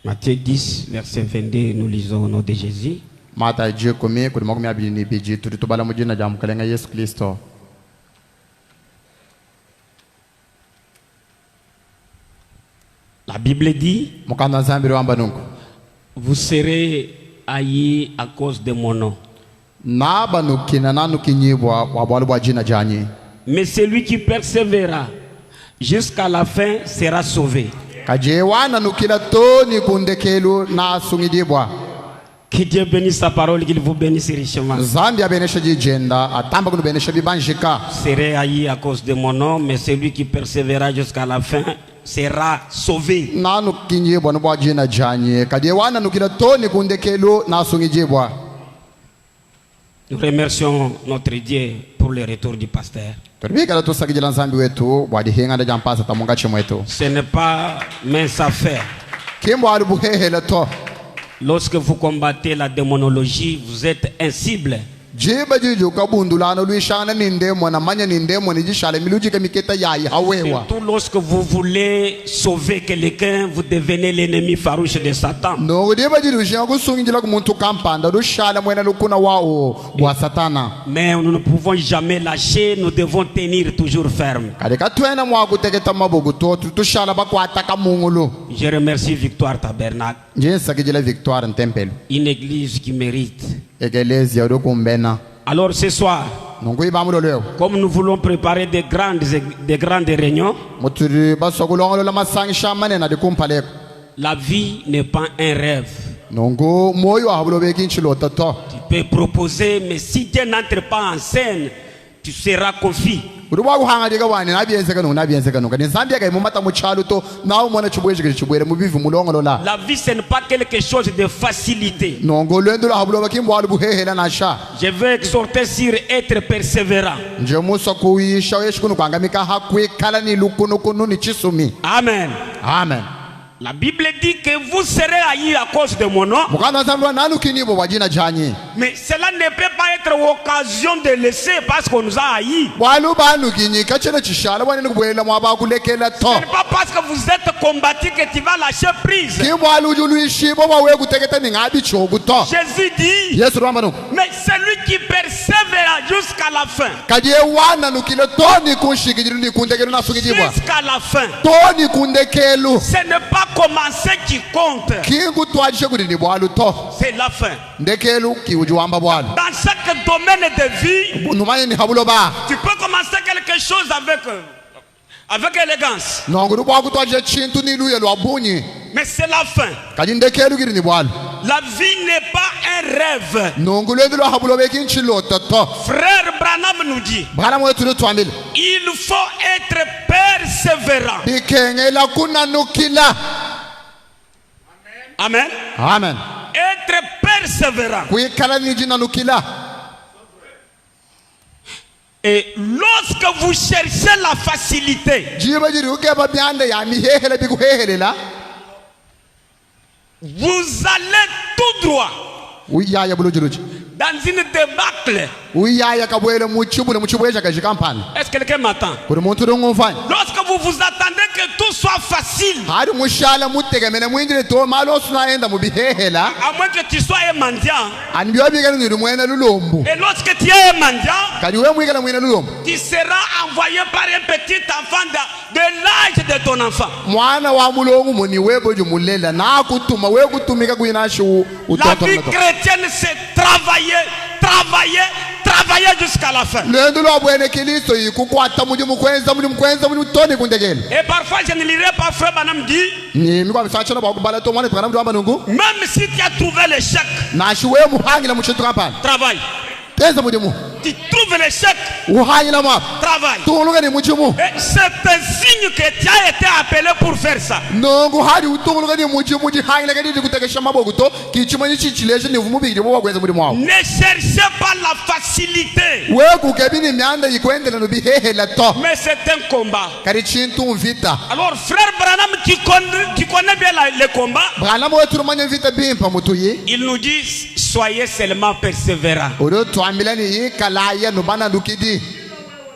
Matthieu 10, verset 22, nous lisons au nom de Jésus. La Bible dit, vous serez haïs à cause de mon nom. Mais celui qui persévérera jusqu'à la fin sera sauvé. Que Dieu bénisse sa parole, qu'il vous bénisse richement. Vous serez haïs à cause de mon nom, mais celui qui persévérera jusqu'à la fin sera sauvé. Nous remercions notre Dieu pour le retour du pasteur. Ce n'est pas mince affaire. Lorsque vous combattez la démonologie, vous êtes incible. Surtout lorsque vous voulez sauver quelqu'un, vous devenez l'ennemi farouche de Satan. Mais nous ne pouvons jamais lâcher, nous devons tenir toujours ferme. Je remercie Victoire Tabernacle, une église qui mérite. Alors ce soir, comme nous voulons préparer des grandes réunions, la vie n'est pas un rêve. Tu peux proposer, mais si Dieu n'entre pas en scène, tu seras confus. La vie, ce n'est pas quelque chose de facilité. Je veux exhorter sur être persévérant. Amen. Amen. La Bible dit que vous serez haïs à cause de mon nom. Mais cela ne peut pas être l'occasion de laisser parce qu'on nous a haïs. Ce n'est pas parce que vous êtes combattu que tu vas lâcher prise. Jésus dit, mais celui qui persévère jusqu'à la fin. Jusqu'à la fin. Ce n'est pas commencer qui compte. C'est la fin. Dans chaque domaine de vie, tu peux commencer quelque chose avec élégance. Mais c'est la fin. La vie n'est pas un rêve. Frère Branham nous dit, il faut être persévérant. Amen. Amen. Être persévérant. Et lorsque vous cherchez la facilité, vous allez tout droit dans une débâcle. Est-ce que quelqu'un m'attend? Lorsque vous vous attendez que tout soit facile, à moins que tu sois un mendiant, et lorsque tu es un mendiant, tu seras envoyé par un petit enfant de l'âge de ton enfant. La vie chrétienne, c'est travailler jusqu'à la fin. Et parfois je ne lirai pas Frère Branham dit, même si tu as trouvé l'échec, travaille. Tu trouves l'échec, travaille. Et c'est un signe que tu as été appelé pour faire ça. Ne cherchez pas la facilité, mais c'est un combat. Alors frère Branham, tu connais bien le combat. Il nous dit, soyez seulement persévérants.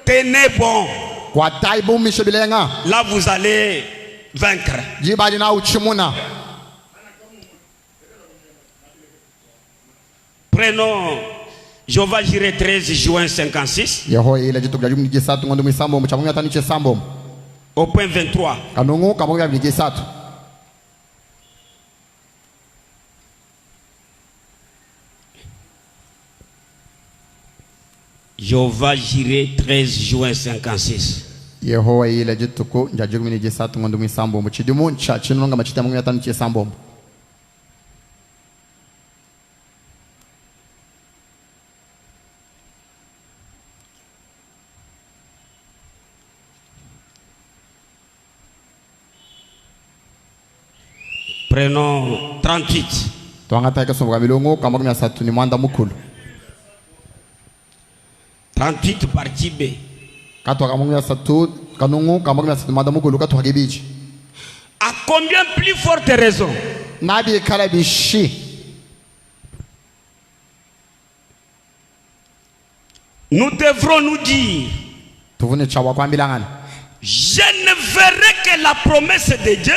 Tenez bon. Là vous allez vaincre. Prenons Jéhovah Jireh 13 juin 56. Au point 23. Jéhovah Jireh 13 juin 56. Prenons 38. 38 partie B. À combien plus forte raison nous devrons nous dire, je ne verrai que la promesse de Dieu.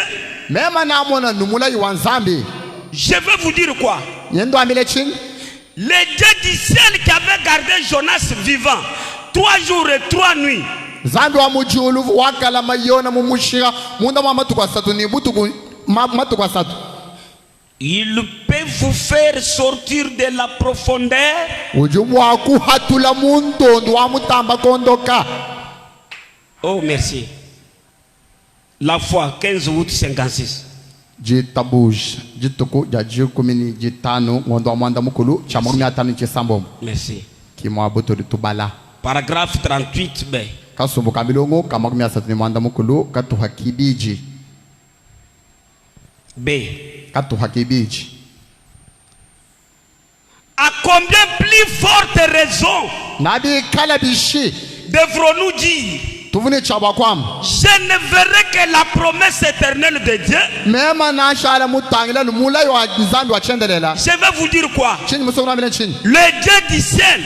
Je veux vous dire quoi? Le Dieu du ciel qui avait gardé Jonas vivant 3 jours et 3 nuits. Il peut vous faire sortir de la profondeur. Oh merci. La foi 15 août 56. Merci. Paragraphe 38b. B. À combien plus forte raison devrons-nous dire, je ne verrai que la promesse éternelle de Dieu. Je vais vous dire quoi? Le Dieu du ciel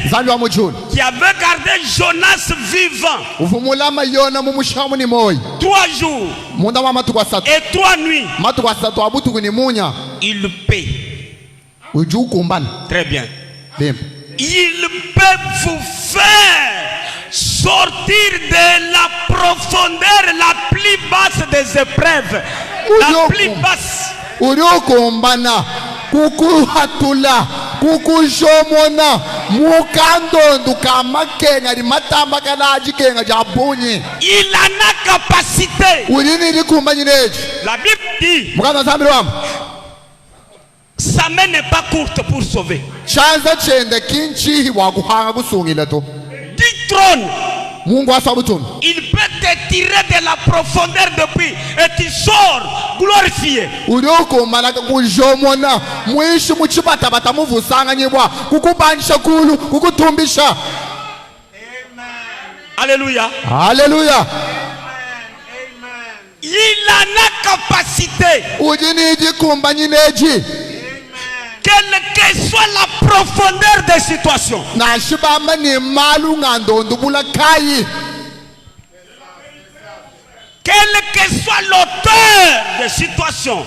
qui avait gardé Jonas vivant 3 jours et 3 nuits, il paie. Très bien. Il peut vous faire sortir de la profondeur la plus basse des épreuves. La plus basse. Il en a capacité. La Bible dit, sa main n'est pas courte pour sauver. Du trône, il peut te tirer de la profondeur depuis et tu sors glorifié. Alléluia. Alléluia. Il en a capacité. Quelle que soit la profondeur des situations. Quelle que soit l'auteur des situations.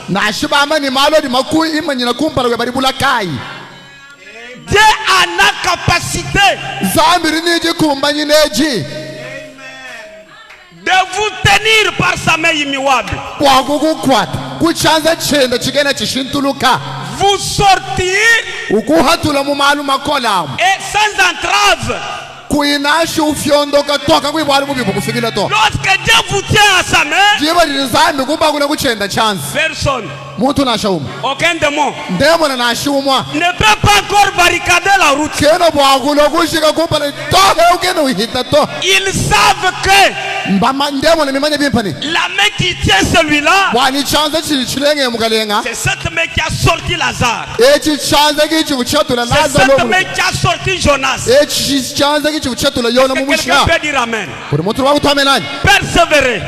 Dieu en a capacité de vous tenir par sa main immuable. Vous sortir et sans entrave. Lorsque Dieu vous tient à sa main, personne, aucun démon ne peut pas encore barricader la route. Ils savent que la main qui tient celui-là, c'est cette main qui a sorti Lazare. C'est cette main qui a sorti Jonas. Quelqu'un peut dire amen. Persévérer.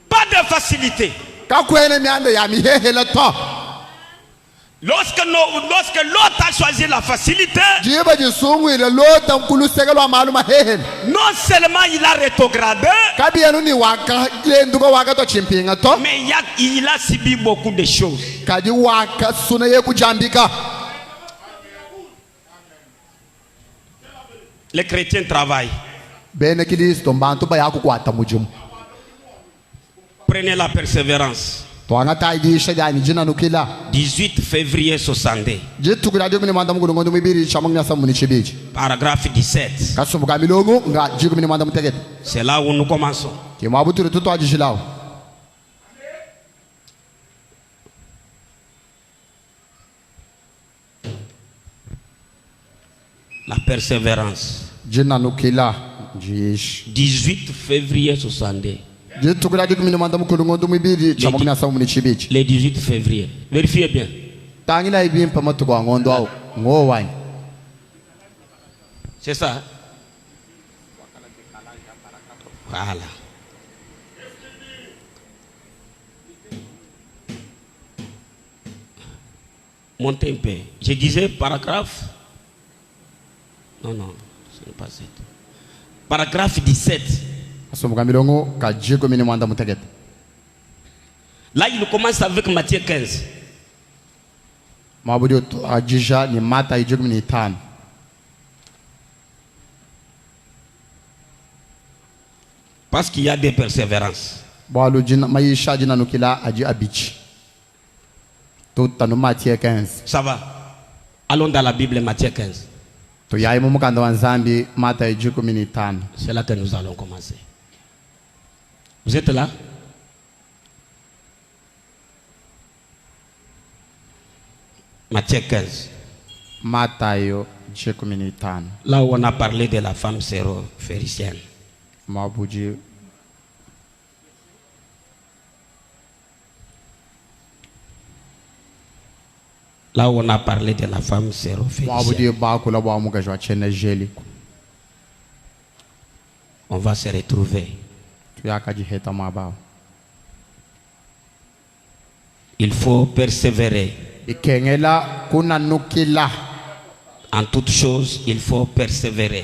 Pas de facilité. Lorsque l'autre a choisi la facilité, non seulement il a rétrogradé, mais il a subi beaucoup de choses. Les chrétiens travaillent. Prenez la persévérance. 18 février 62. Paragraphe 17. C'est là où nous commençons. La persévérance. 18 février 62. Les 18 février. Vérifiez bien. C'est ça. Voilà. Montez un peu. Je disais paragraphe. Non, ce n'est pas ça. Paragraphe 17. Là, il commence avec Matthieu 15. Parce qu'il y a des persévérances. Ça va. Allons dans la Bible, Matthieu 15. C'est là que nous allons commencer. Vous êtes là? Matthieu 15. Là où on a parlé de la femme syro-phéricienne. Là où on a parlé de la femme syro-phéricienne. On va se retrouver. Il faut persévérer. En toutes choses, il faut persévérer.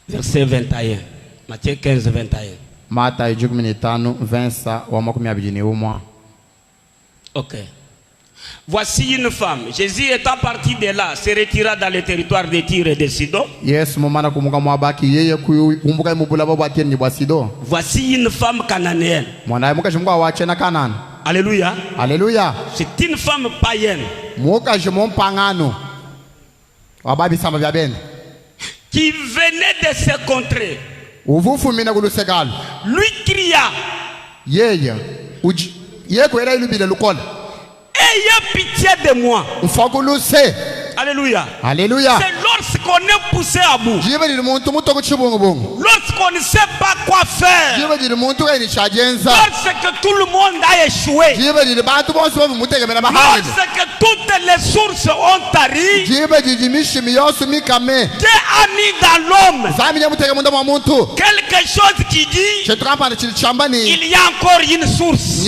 Verset 21. Matthieu 15, 21. Ok. Voici une femme. Jésus étant parti de là, se retira dans le territoire de Tyr et de Sidon. Voici une femme cananéenne. Alléluia. Alléluia. C'est une femme païenne qui venait de se contrer. Lui cria, ayez pitié de moi. Alléluia. Alléluia. C'est lorsqu'on est poussé à bout, lorsqu'on ne sait pas quoi faire, lorsque tout le monde a échoué, lorsque toutes les sources ont tari, Dieu a mis dans l'homme quelque chose qui dit il y a encore une source.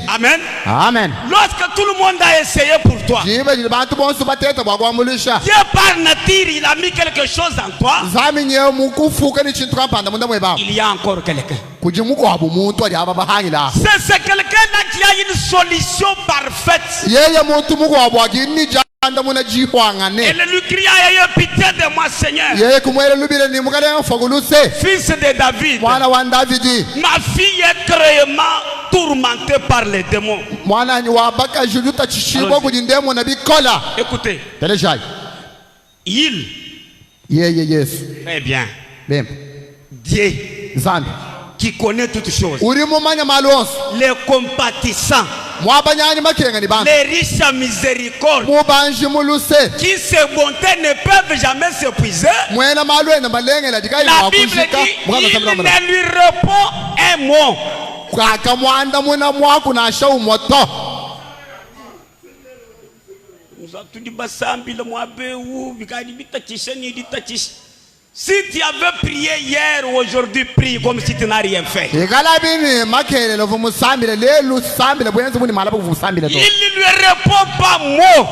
Amen. Amen. Lorsque tout le monde a essayé pour toi, Dieu par nature il a mis quelque chose en toi, il y a encore quelqu'un. C'est ce quelqu'un-là qui a une solution parfaite. Elle lui cria, ayez pitié de moi, Seigneur, fils de David. Ma fille est cruellement tourmentée par les démons. Écoutez. Il. Très bien. Dieu qui connaît toutes choses. Les compatissants. Les riches à miséricorde, qui se bonté ne peuvent jamais s'épuiser. La Bible dit il ne lui répond un mot. Si tu avais prié hier ou aujourd'hui, prie comme si tu n'as rien fait. Il ne lui répond pas mot.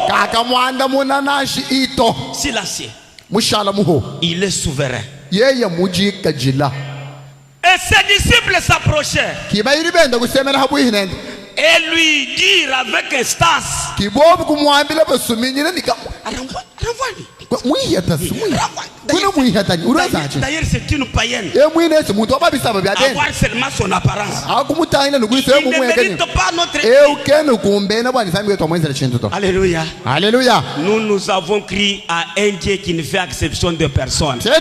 Silencieux. Il est souverain. Et ses disciples s'approchaient et lui dire avec instance, d'ailleurs c'est une païenne. Avoir seulement son apparence. Il ne mérite pas notre vie. Alléluia. Alléluia. Nous avons crié à un Dieu qui ne fait exception de personne. Quel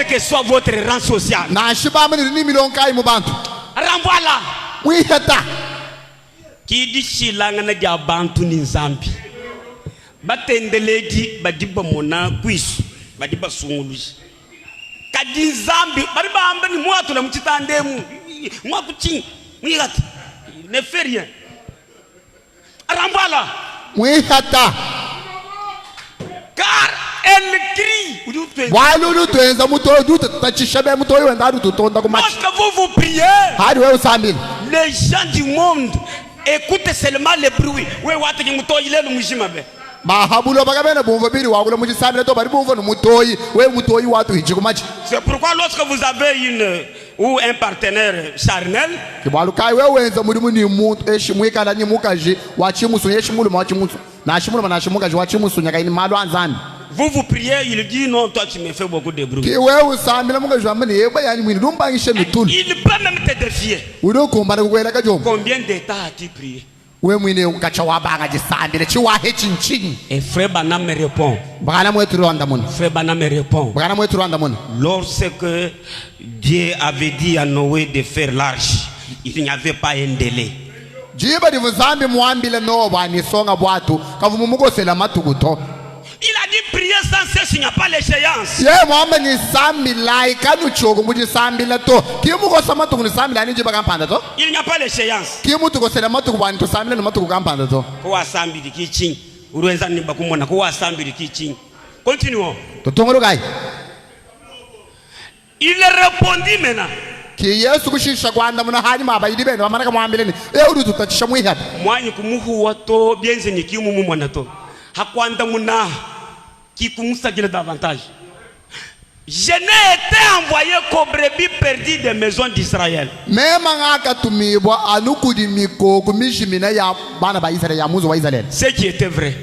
que soit votre rang social. Renvoie-la. Qui dit Shilangana Jabantu Nizambi. Batendeledi Badiba Mona Quiz. Badiba Sungulush. Kadinzambi. Badiba Ambani Moato la Mutitandemu. Moakuting. Muyat. Ne fait rien. Renvoie-la. Car elle crie. Lorsque vous priez, les gens du monde écoutent seulement le bruit. C'est pourquoi lorsque vous avez un partenaire charnel, vous priez, il dit non, toi tu me fais beaucoup de bruit. Il peut même te défier. Combien d'états as-tu prié? Et Frère Branham me répond. Frère Branham me répond. Lorsque Dieu avait dit à Noé de faire l'arche, il n'y avait pas un délai. Il a dit prier sans cesse, il n'y a pas l'échéance. Il n'y a pas l'échéance. Continuons. Il répondit maintenant. Davantage. Je n'ai été envoyé qu'aux brebis perdues des maisons d'Israël. Ce qui était vrai.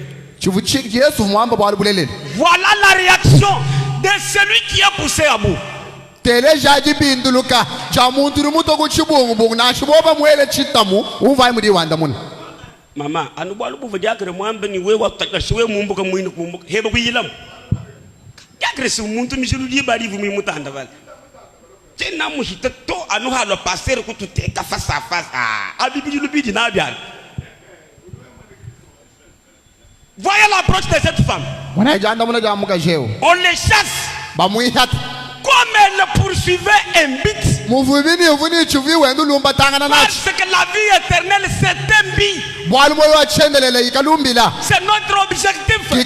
Voilà la réaction de celui qui a poussé à bout. Maman, anubwalu buva diakre mwambe ni wewa takashwe mumbuka mwinu kumbuka heba kuyilam. Diakre si muntu misulu di bari vumi mutanda val. Tena muhita to anu halo passer kututeka face à face. Abibijulu bidi na bial. Voyez l'approche de cette femme. On les chasse. Comme elle poursuivait un but. Parce que la vie éternelle c'est un but. C'est notre objectif. Que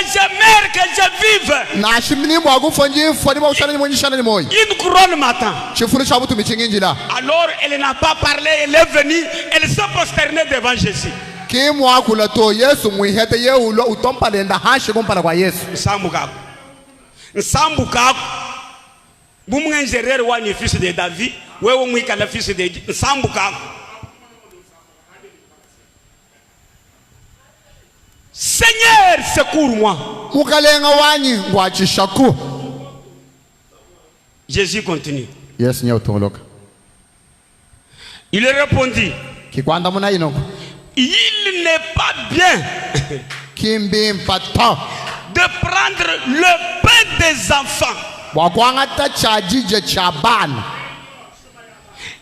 je meure, que je vive. Une couronne m'attend. Alors elle n'a pas parlé, elle est venue, elle s'est prosternée devant Jésus. Nsambuka Bumwengerere wani fils de David, wewe mwikala fils de Nsambuka. Seigneur, secours-moi. Jésus continue. Il répondit, il n'est pas bien de prendre le pain des enfants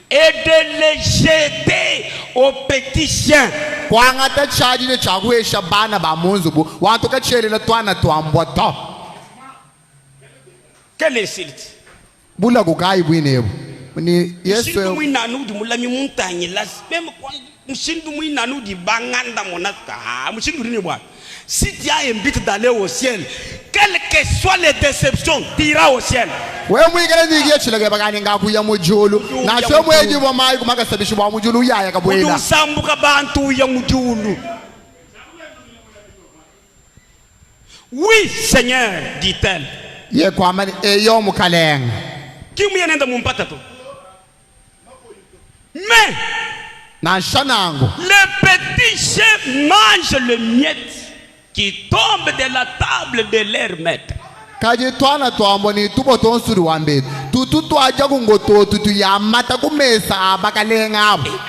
et de les jeter aux petits chiens. Quelle insulte! Si tu as un but d'aller au ciel, quelles que soient les déceptions, tu iras au ciel. Oui, Seigneur, dit-elle. Mais le petit chef mange le miette qui tombe de la table de leur maître.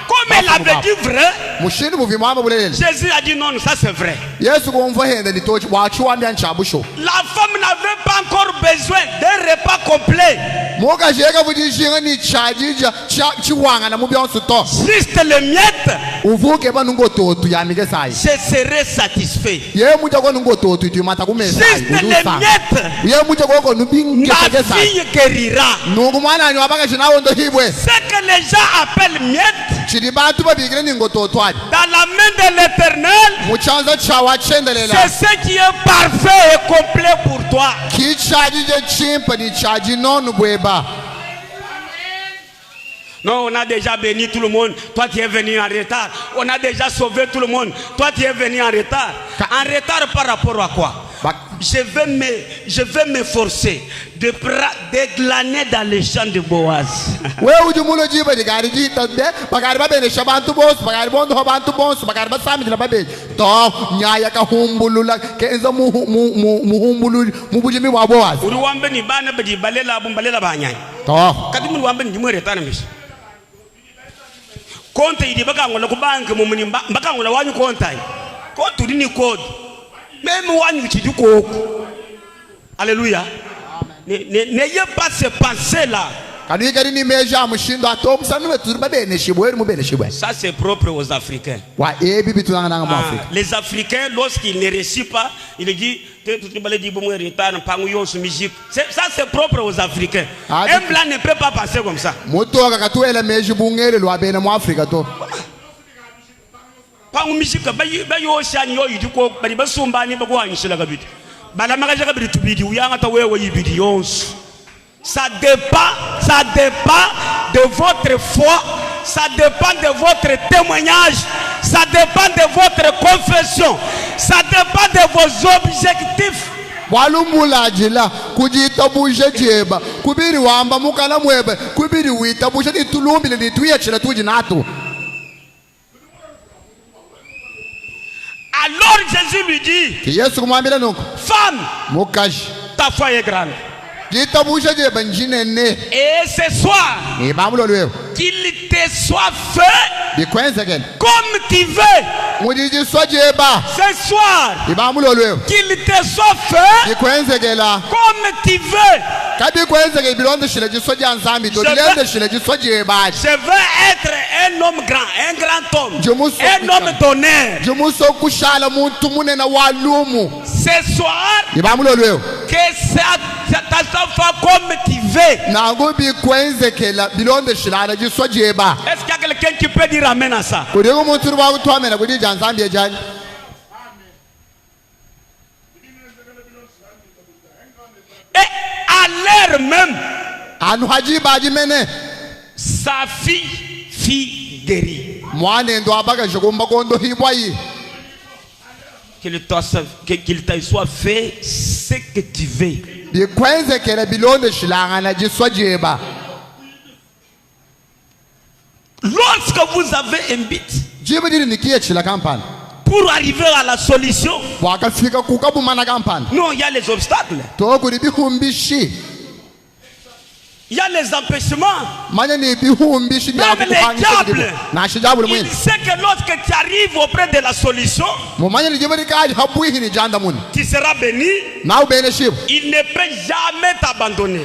Comme elle avait dit vrai, Jésus a dit non, ça c'est vrai. La femme n'avait pas encore besoin d'un repas complet. Juste le miette, je serai satisfait. Juste le miette, ma fille guérira. Ce que les gens appellent miette, dans la main de l'Éternel, c'est ce qui est parfait et complet pour toi. Non, on a déjà béni tout le monde. Toi, tu es venu en retard. On a déjà sauvé tout le monde. Toi, tu es venu en retard. En retard par rapport à quoi? Je vais m'efforcer de glaner dans les champs de Boaz. Alléluia. N'ayez pas ces pensées-là. Ça c'est propre aux Africains. Les Africains, lorsqu'ils ne reçoivent pas, ils disent ça c'est propre aux Africains. Un blanc ne peut pas passer comme ça. Ça dépend de votre foi, ça dépend de votre témoignage, ça dépend de votre confession, ça dépend de vos objectifs. Alors Jésus lui dit, femme, ta foi est grande. Et ce soir, qu'il te soit fait comme tu veux. Ce soir, qu'il te soit fait comme tu veux. Je veux être un homme grand, un grand homme, un homme d'honneur. Ce soir, que ça soit comme tu veux. Est-ce qu'il y a quelqu'un qui peut dire amen à ça? Et à l'heure même, sa fille guérie. Qu'il te soit fait ce que tu veux. Lorsque vous avez un but pour arriver à la solution, non, il y a les obstacles, il y a les empêchements, même les diables. Il sait que lorsque tu arrives auprès de la solution, tu seras béni. Il ne peut jamais t'abandonner.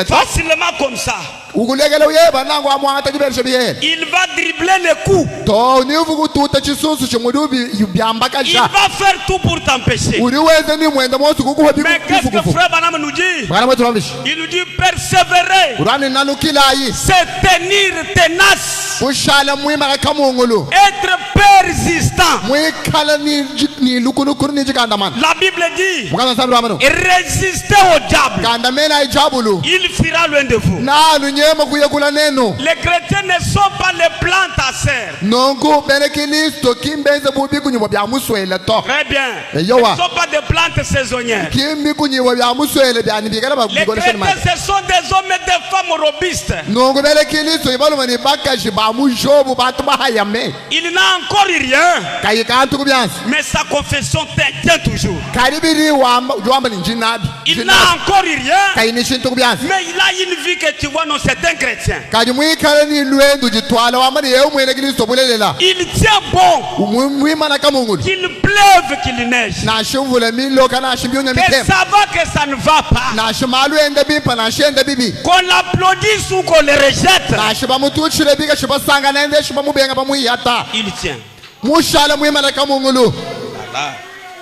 Facilement comme ça. Il va dribbler les coups. Il va faire tout pour t'empêcher. Mais qu'est-ce que frère Frère Branham nous dit, Branham wetu il nous dit persévérer, urani nalukilayi se tenir tenace, kushala mwima kamungulu être persistant. mwikhala ni lukunukuru ni jikandamana. La Bible dit, Mukana sabi ramano résistez au diable, kandamena ijabulu il fuira loin de vous. na lunyema kuyekula neno Les chrétiens ne sont pas les plantes à serre. nongu benekilisto kimbenze bubi kunyibwa bya muswele to Très bien. Ils ne Yowa. sont pas des plantes saisonnières. kimbi kunyibwa bya muswele bya nibigala Les bakugolesha chrétiens, mali ce sont des hommes et des femmes robustes. nongu benekilisto ibalumani bakaji ba mujobu batu bahayame Il n'a encore rien, kayi kantu kubyansi mais sa confession tient toujours. kalibiri wamba ujwamba ni njinabi Il n'a encore rien, kayi ni shintu kubyansi mais il a une vie que tu vois, non, c'est un chrétien. kaji mwikhala ni lwendu jitwala wamba ni yewe mwelekilisto bulelela Il tient bon, mwimana kamungulu qu'il pleuve, qu'il neige. na shimvula milo kana shimbyunya Que mitema ça va, que ça ne va pas. na shimalu ende bimpa na shende bibi Qu'on l'applaudisse ou qu'on le rejette, na shiba mutuchile biga shiba sanga nende shiba mubenga bamuyata il tient. mushala mwimana kamungulu Voilà.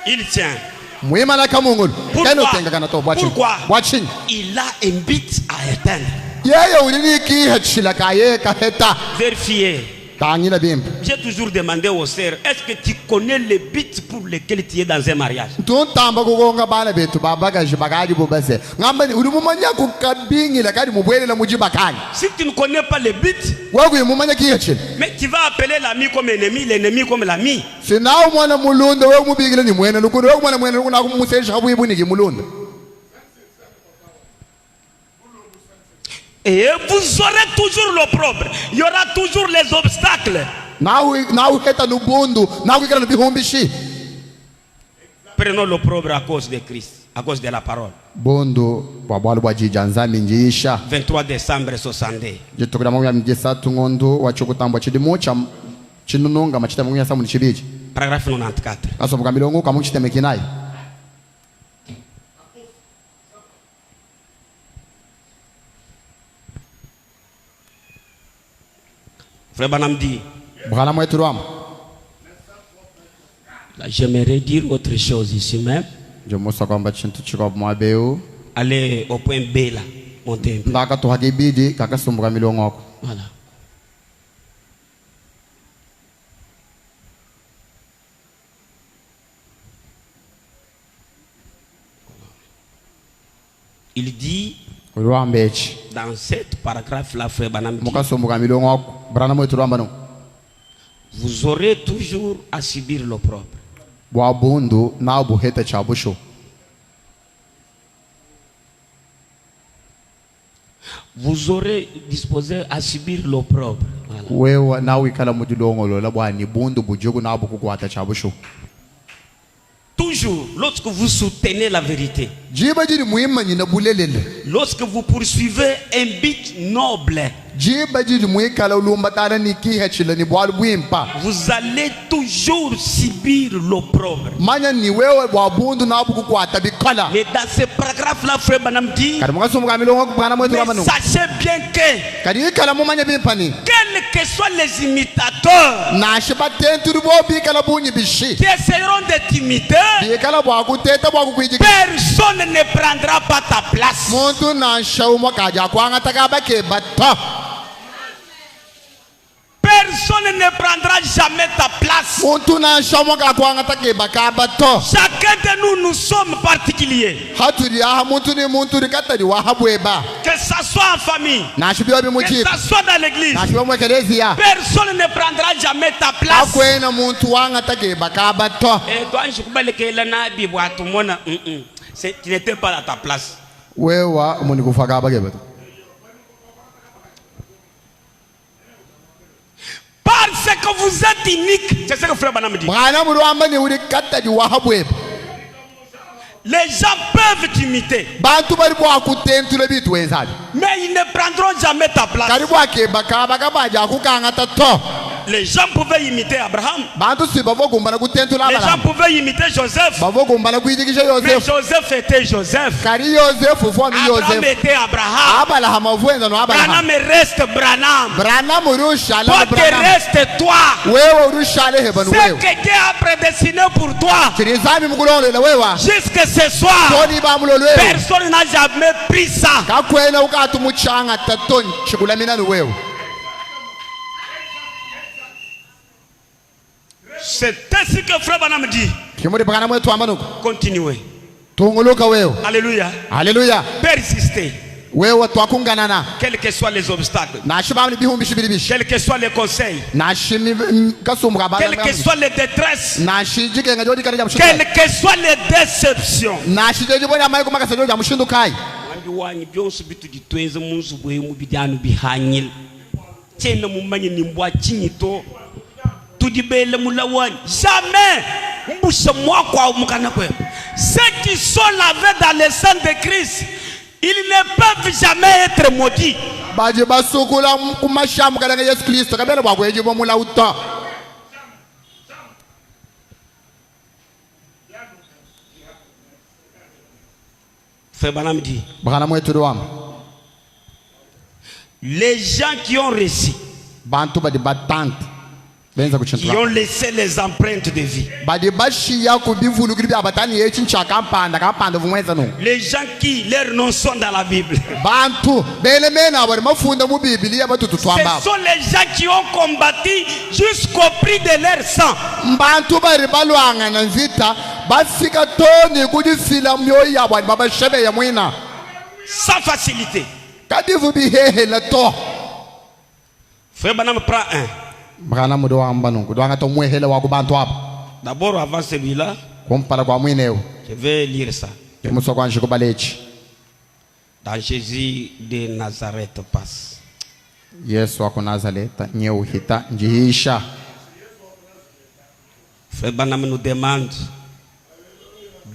Il tient. mwimana kamungulu Pourquoi? keno tenga kana to bwachin Pourquoi? bwachin Il a un but à atteindre. yeye ulini ki hachila kaye kaheta Vérifiez. tangina bimpa J'ai toujours demandé aux sœurs, est-ce que tu connais les buts pour lesquels tu es dans un mariage? tuntamba kugonga bana betu babaga jibagaji bubase ngamba ni ulumumanya kukabingila kadi mubwelela mujibakani Si tu ne connais pas les buts, wagu mumanya ki hachila mais tu vas appeler l'ami comme ennemi, l'ennemi comme l'ami. sinawo mwana mulunda we mubigila ni mwene lukundo we mwana mwene lukuna kumusesha bwibu ni mulunda. Et vous aurez toujours l'opprobre. Il y aura toujours les obstacles. Nawe heta nubundu nawe kala bihumbishi Prenons l'opprobre à cause de Christ, à cause de la parole. bondo bwabwalu bwajijanzami njisha 23 décembre 62. jitokera mu myamjesatu ngondo wachokutambwa chidimo cha chinununga machita mu yasamu ni chibiji Paragraphe 94. kasobuka milongo kamu chitemekinayi Frère Branham dit, bwana mwetu rwama j'aimerais dire autre chose ici même. je musa kwamba chintu chiko mwabeu Allez au point B là, montez un peu. ndaka to hakibidi kakasumbuka milongo ko Voilà. Il dit rwambechi dans cette paragraphe-là, Frère Branham dit, mukasumbuka milongo ko bwana mwetu rwamba no vous aurez toujours à subir l'opprobre. bwabundu na buheta chabusho Vous aurez disposé à subir l'opprobre. Voilà. wewe nawe ikala mudilongolo la bwani bundu bujugu na bukukwata chabusho Toujours, lorsque vous soutenez la vérité, jiba jiri muimanyi na bulelele lorsque vous poursuivez un but noble, jiba jiri muikala ulumbatana ni kihachila ni bwalu bwimpa vous allez toujours subir l'opprobre. manya ni wewe bwabundu na bukukwata bikala Mais dans ce paragraphe-là, Frère Branham dit, kadi mukasumbuka milongo ko bwana mwetu rwamba mais no sachez bien que, kadi ikala mumanya bimpani quels que soient les imitateurs na shiba tenturi bo bikala bunyi bishi qui essaieront de t'imiter, bikala bwakuteta bwakukwijika personne ne prendra pas ta place. muntu na shauma kaja kwanga takabake batta Personne ne prendra jamais ta place. muntu na shauma kwanga takeba kabato Chacun de nous, nous sommes particuliers. haturi aha muntu ni muntu rikatari wahabweba Que ça soit en famille, na shibyo que bimuchika ça soit dans l'église, na shibyo mwekelezia personne ne prendra jamais ta place. akwena muntu wanga takeba kabato Et toi, je peux le na bibwa tout monde. Tu n'étais pas à ta place. wewa muni kufaka abageba Parce que vous êtes unique. C'est ce que Frère Branham dit. mwana murwamba ni uri katari wahabweba Les gens peuvent t'imiter, bantu bari bwakutentule bitu wenzabi mais ils ne prendront jamais ta place. kari bwakeba kaba kabaja kukanga tato Les gens pouvaient imiter Abraham. bantu si bavokumbana kutentula Les gens Abraham pouvaient imiter Joseph. bavokumbana kuyidikisha Mais Yosefu Joseph était Joseph. kari Yosefu foni Abraham Yosefu était Abraham. Abraham avuenza no Abraham Branham reste Branham. Branham urushala Toi, tu Branham restes toi. wewe urushale hebanu Ce wewe que Dieu a prédestiné pour toi. chirizami mkulonlela wewe Jusque ce soir, toni bamulolo wewe personne n'a jamais pris ça. kakwena ukati muchanga taton chikulamina no wewe. C'est ainsi que Frère Branham dit. Kimuri Branham wetu ambanuko Continuez. tunguluka wewe Alléluia. haleluya Persistez. wewe twakunganana Quels que soient les obstacles. nashibamni bihumbi shibiri bishi Quels que soient les conseils. nashimi kasumbuka Quelles que soient les détresses. nashijike ngajodi kana jamushindu Quelles que soient les déceptions. nashijeje bona amayi kumaka sajo jamushindu kai Wambi wanyi byonse bitugitwenze munzu bwemu bijyanu bihanyil. Cyenda mumanyi nimbwa kinyito. Tudibele mulawanyi. Jamais. Mbushe mwakwa umukana kwe. Ceux qui sont lavés dans le sang de Christ, ils ne peuvent jamais être maudits. baje basukula kumashamu kana Yesu Kristo kabela bwakweje bomula uta Frère Branham dit, Branham wetu doam les gens qui ont reçu, bantu badi batante benza qui kuchintula ont laissé les empreintes de vie, badi bashiya kubivulu kuri abatani yechincha kampanda vumweza no les gens qui leurs noms sont dans la Bible, bantu bele mena bari mafunda mu Biblia batutu ce twamba sont les gens qui ont combattu jusqu'au prix de leur sang. bantu bari balwanga na nzita bafika toni kudifila myoyo yabo babashebe ya mwina Sans facilité. kadivu bihehe la to Frère Branham prend un. Branham mudo wamba no kudwanga to mwehele wa kubantu hapa D'abord, avant celui-là, kumpala kwa mwineo je vais lire ça. kimuso kwa njiko balechi Dans Jésus de Nazareth passe. Yesu wa Nazareta nyeuhita njihisha Frère Branham nous demande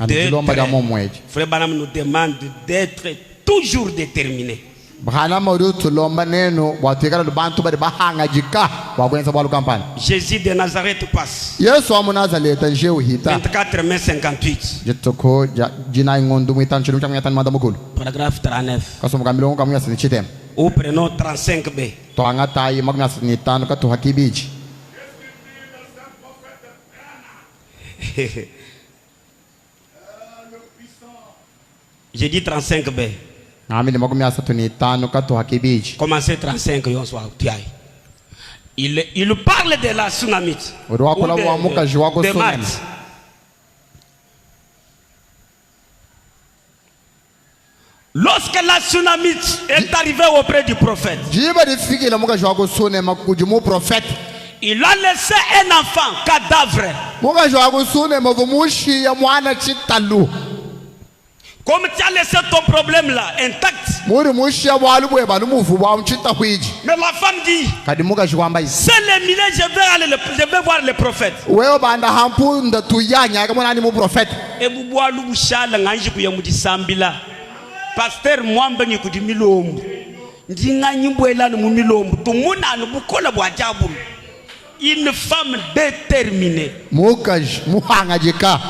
anilomba da momweje Frère Branham nous demande d'être toujours déterminé. Branham mudo tulomba neno watikala bantu bari bahanga jika wakwenza bwalu kampani Jésus de Nazareth passe. Yesu wa Nazareta njeuhita 24 mai 58. jitoko jina ngondu mwitancho mchamya tan madamukulu Paragraphe 39. kasomo kamilongo kamya sini chitem Ou prenons 35b. to angata yi magna sini tano ka to hakibiji J'ai dit 35b. amini magumya satuni tano ka to hakibiji Commencez 35 yon soir. Il parle de la tsunamite. Uruwakola wa mukaji wako de tsunami. Marthe. Lorsque la tsunamite est arrivée auprès du prophète, jiba difikile mukaji wako sune makujumu prophète il a laissé un enfant cadavre. mukaji wako sune mavumushi ya mwana chitalu Comme tu as laissé ton problème là intact. muri mushi ya bwalu bwe balu muvu bwa mchita hwiji Mais la femme dit, kadi mukaji wamba isi c'est le milieu, je vais voir le prophète. wewe banda hampunda tuyanya kama nani mu prophète Et bois lushala nganji kuya mudisambila. Pasteur mwamba ni kudimilombu. Ndinga nyimbwela no mumilombu. Tumuna no bukola bwa jabu. Une femme déterminée. mukaji muhanga jika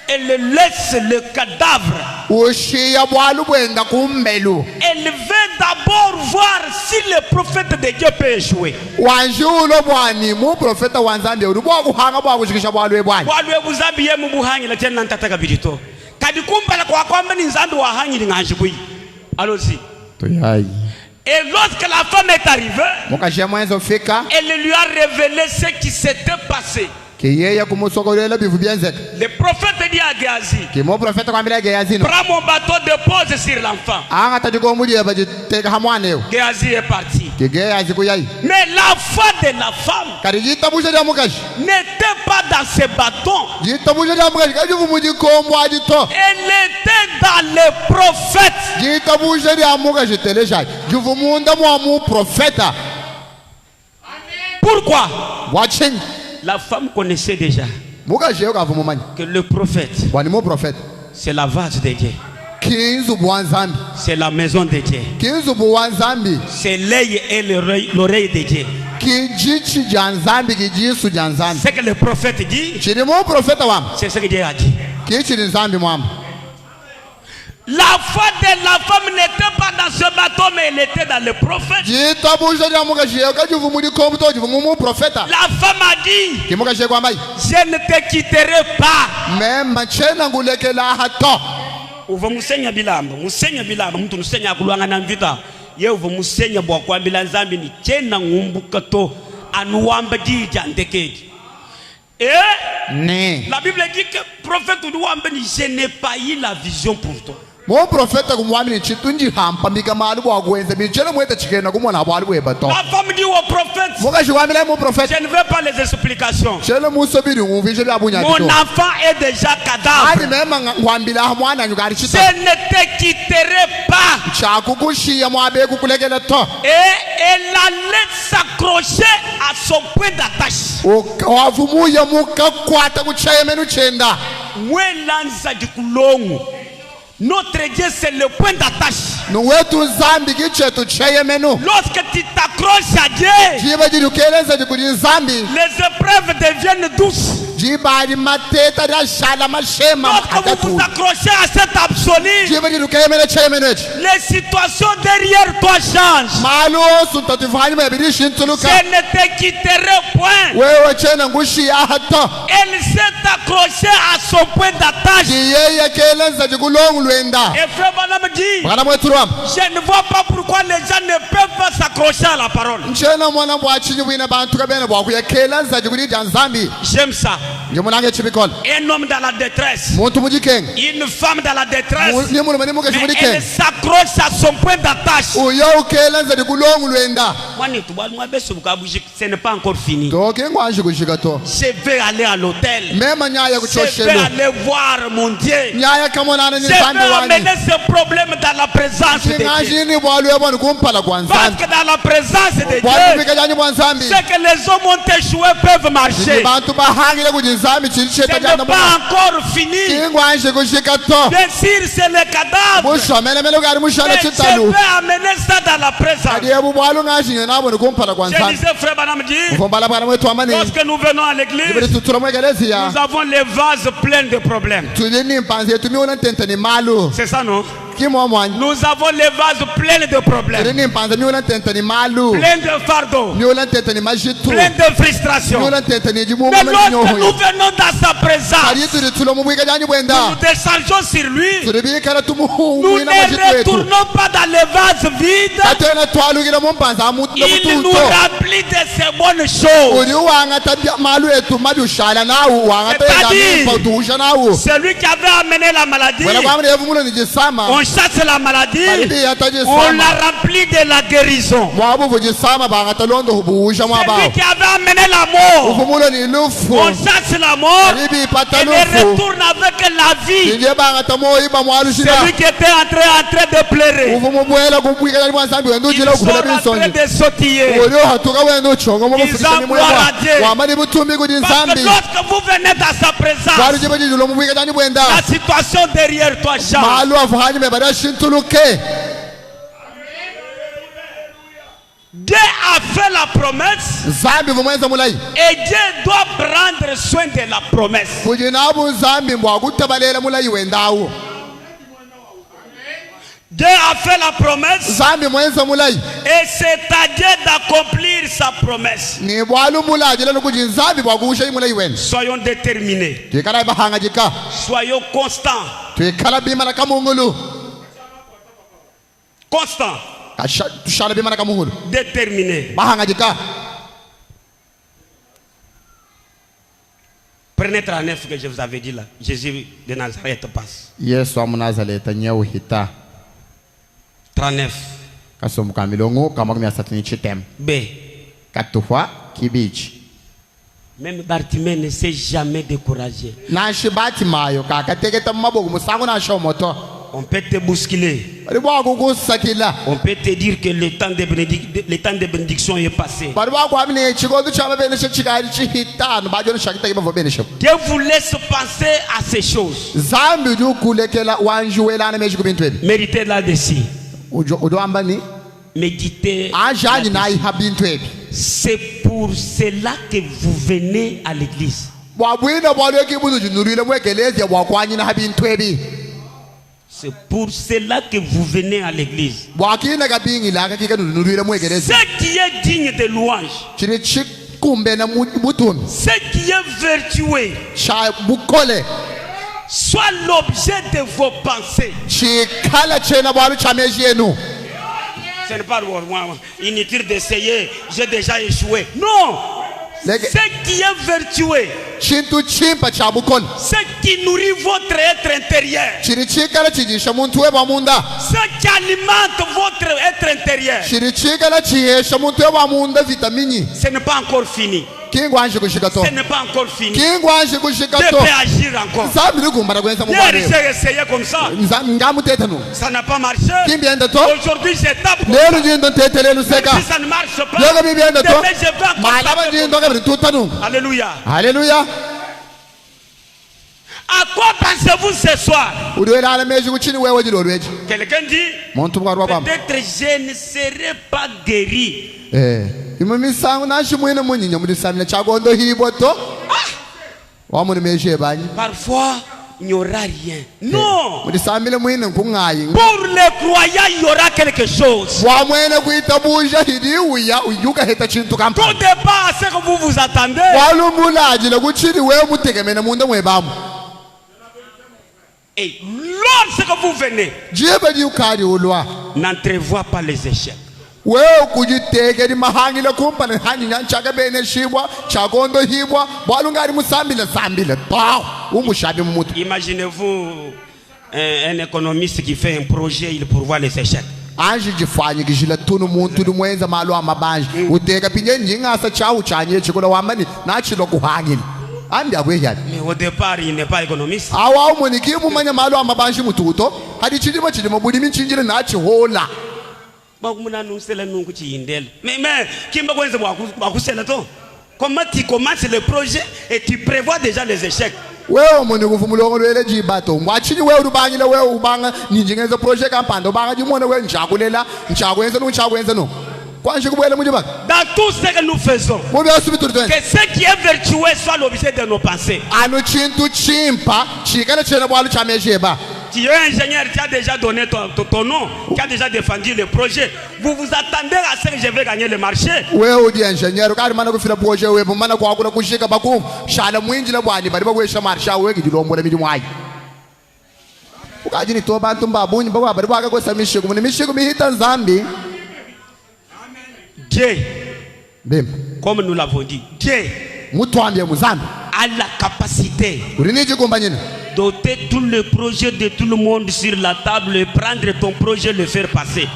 Elle laisse le cadavre. ushi ya bwalu bwenda kumbelu Elle veut d'abord voir si le prophète de Dieu peut échouer. wanjulo bwani mu prophète wanzande urubwa kuhanga bwa kushikisha bwalu ebwani Walwe buzabi ye mubuhanyi la tena ntataka bidito. Kadi kumbala kwa kwamba ni nzando wa hanyi linganjibui. Allons-y. tuyayi Et lorsque la femme est arrivée, mukaji ya mwenzo fika elle lui a révélé ce qui s'était passé. kiyeye kumusogolela bivu byenzeka Le prophète dit à Géasi, kimo prophète kwambila Gehazi no prends mon bateau, dépose sur l'enfant. anga tadiko muliye bajiteka hamwane yo Géasi est parti. Gehazi kuyayi Mais la foi de la femme kari jitabusha ya mukaji n'était pas dans ses bâtons. jitabusha ya mukaji kajivu mujikombo adito Elle était dans le prophète. jitabusha ya mukaji telesha juvu munda mwa mu prophète Pourquoi? watching La femme connaissait déjà mukaji yo kavu mumanyi que le prophète, wani mu prophète c'est la vase de Dieu. kinzu bwanzambi C'est la maison de Dieu. kinzu bwanzambi C'est l'œil et l'oreille de Dieu. Ce que le prophète dit, c'est ce que Dieu a dit. La foi de la femme n'était pas dans ce bateau, mais elle était dans le prophète. La femme a dit, je ne te quitterai pas. Uva musenya bilambo mtu musenya kulwanga na mvita ye uva musenya bwa kwambila nzambi ni chena ngumbuka to anuwamba dija ndekedi la Bible dit que prophète unuwamba ni je n'ai pas eu la vision pour toi. Mon prophète kumwamini chitunji hampa mikamali bwa gwenze bichele mwete chikena kumona bwali bwebato. La femme dit au prophète, je ne veux pas les explications. Mon enfant est déjà cadavre. Je ne te quitterai pas. Et elle allait s'accrocher à son point d'attache. Notre Dieu c'est le point d'attache. Lorsque tu t'accroches à Dieu, les épreuves deviennent douces. Lorsque vous vous accrochez à cet absolu, les situations derrière toi changent. Je ne te quitterai point. Elle s'est accrochée à son point d'attache. Et frère Branham dit, je ne vois pas pourquoi les gens ne peuvent pas s'accrocher à la parole. J'aime ça. Un homme dans la détresse, une femme dans la détresse, mais elle s'accroche à son point d'attache. Ce n'est pas encore fini. Je vais aller à l'hôtel. Je vais aller voir mon Dieu. Je vais amener ce problème dans la présence de Dieu. Parce que dans la présence de Dieu, c'est que les hommes ont échoué peuvent marcher. Ce n'est pas encore fini. Bien sûr, c'est le cadavre. Mais je vais amener ça dans la présence. Je disais, frère Branham dit, lorsque nous venons à l'église, nous avons les vases pleins de problèmes. C'est ça, non? Nous avons les vases pleins de problèmes, pleins de fardeaux, pleins de frustrations. Mais lorsque nous venons dans sa présence, nous descendons sur lui. Nous ne retournons pas dans les vases vides. Il nous remplit de ces bonnes choses. C'est-à-dire, celui qui avait amené la maladie, on chasse la maladie, on la remplit de la guérison. Celui qui avait amené la mort, on chasse la mort et le retourne avec la vie. Celui qui était en train de pleurer, il sort en train de sautiller. Ils envoient à Dieu. Parce que lorsque vous venez dans sa présence, la situation derrière toi change. Dieu a fait la promesse et Dieu doit prendre soin de la promesse. Dieu a fait la promesse et c'est à Dieu d'accomplir sa promesse. Soyons déterminés. Soyons constants. Constant. Déterminé. Prenez 39 que je vous avais dit là. Jésus de Nazareth passe. 39. B. Même Bartimée ne s'est jamais découragé. On peut te bousculer. On peut te dire que le temps de bénédiction est passé. Dieu vous laisse penser à ces choses. Méditez là-dessus. Méditez. C'est pour cela que vous venez à l'église. C'est pour cela que vous venez à l'église. Ce qui est digne de louange, ce qui est vertueux, soit l'objet de vos pensées. Ce n'est pas inutile d'essayer, j'ai déjà échoué. Non! Ce qui est vertueux, ce qui nourrit votre être intérieur, ce qui alimente votre être intérieur, ce n'est pas encore fini. Ce n'est pas encore fini. Dieu peut agir encore. Hier j'ai essayé comme ça. Ça n'a pas marché. Aujourd'hui je tape comme ça. Même si ça ne marche pas, demain je vais encore. Alléluia. Alléluia. À quoi pensez-vous ce soir? Quelqu'un dit, peut-être je ne serai pas guéri. Parfois il n'y aura rien. Non. Pour les croyants il y aura quelque chose. Tout dépend à ce que vous vous attendez. Et lorsque vous venez, n'entrevois pas les échecs. Imaginez-vous un économiste qui fait un projet, il pourvoit les échecs. Mais au départ, il n'est pas économiste. Mais comment tu commences le projet et tu prévois déjà les échecs? Dans tout ce que nous faisons, que ce qui est vertueux soit l'objet de nos pensées. Tu es ingénieur, tu as déjà donné ton nom, tu as déjà défendu le projet. Vous vous attendez à ce que je vais gagner le marché. Dieu, comme nous l'avons dit, Dieu a la capacité doter tout le projet de tout le monde sur la table et prendre ton projet, le faire passer.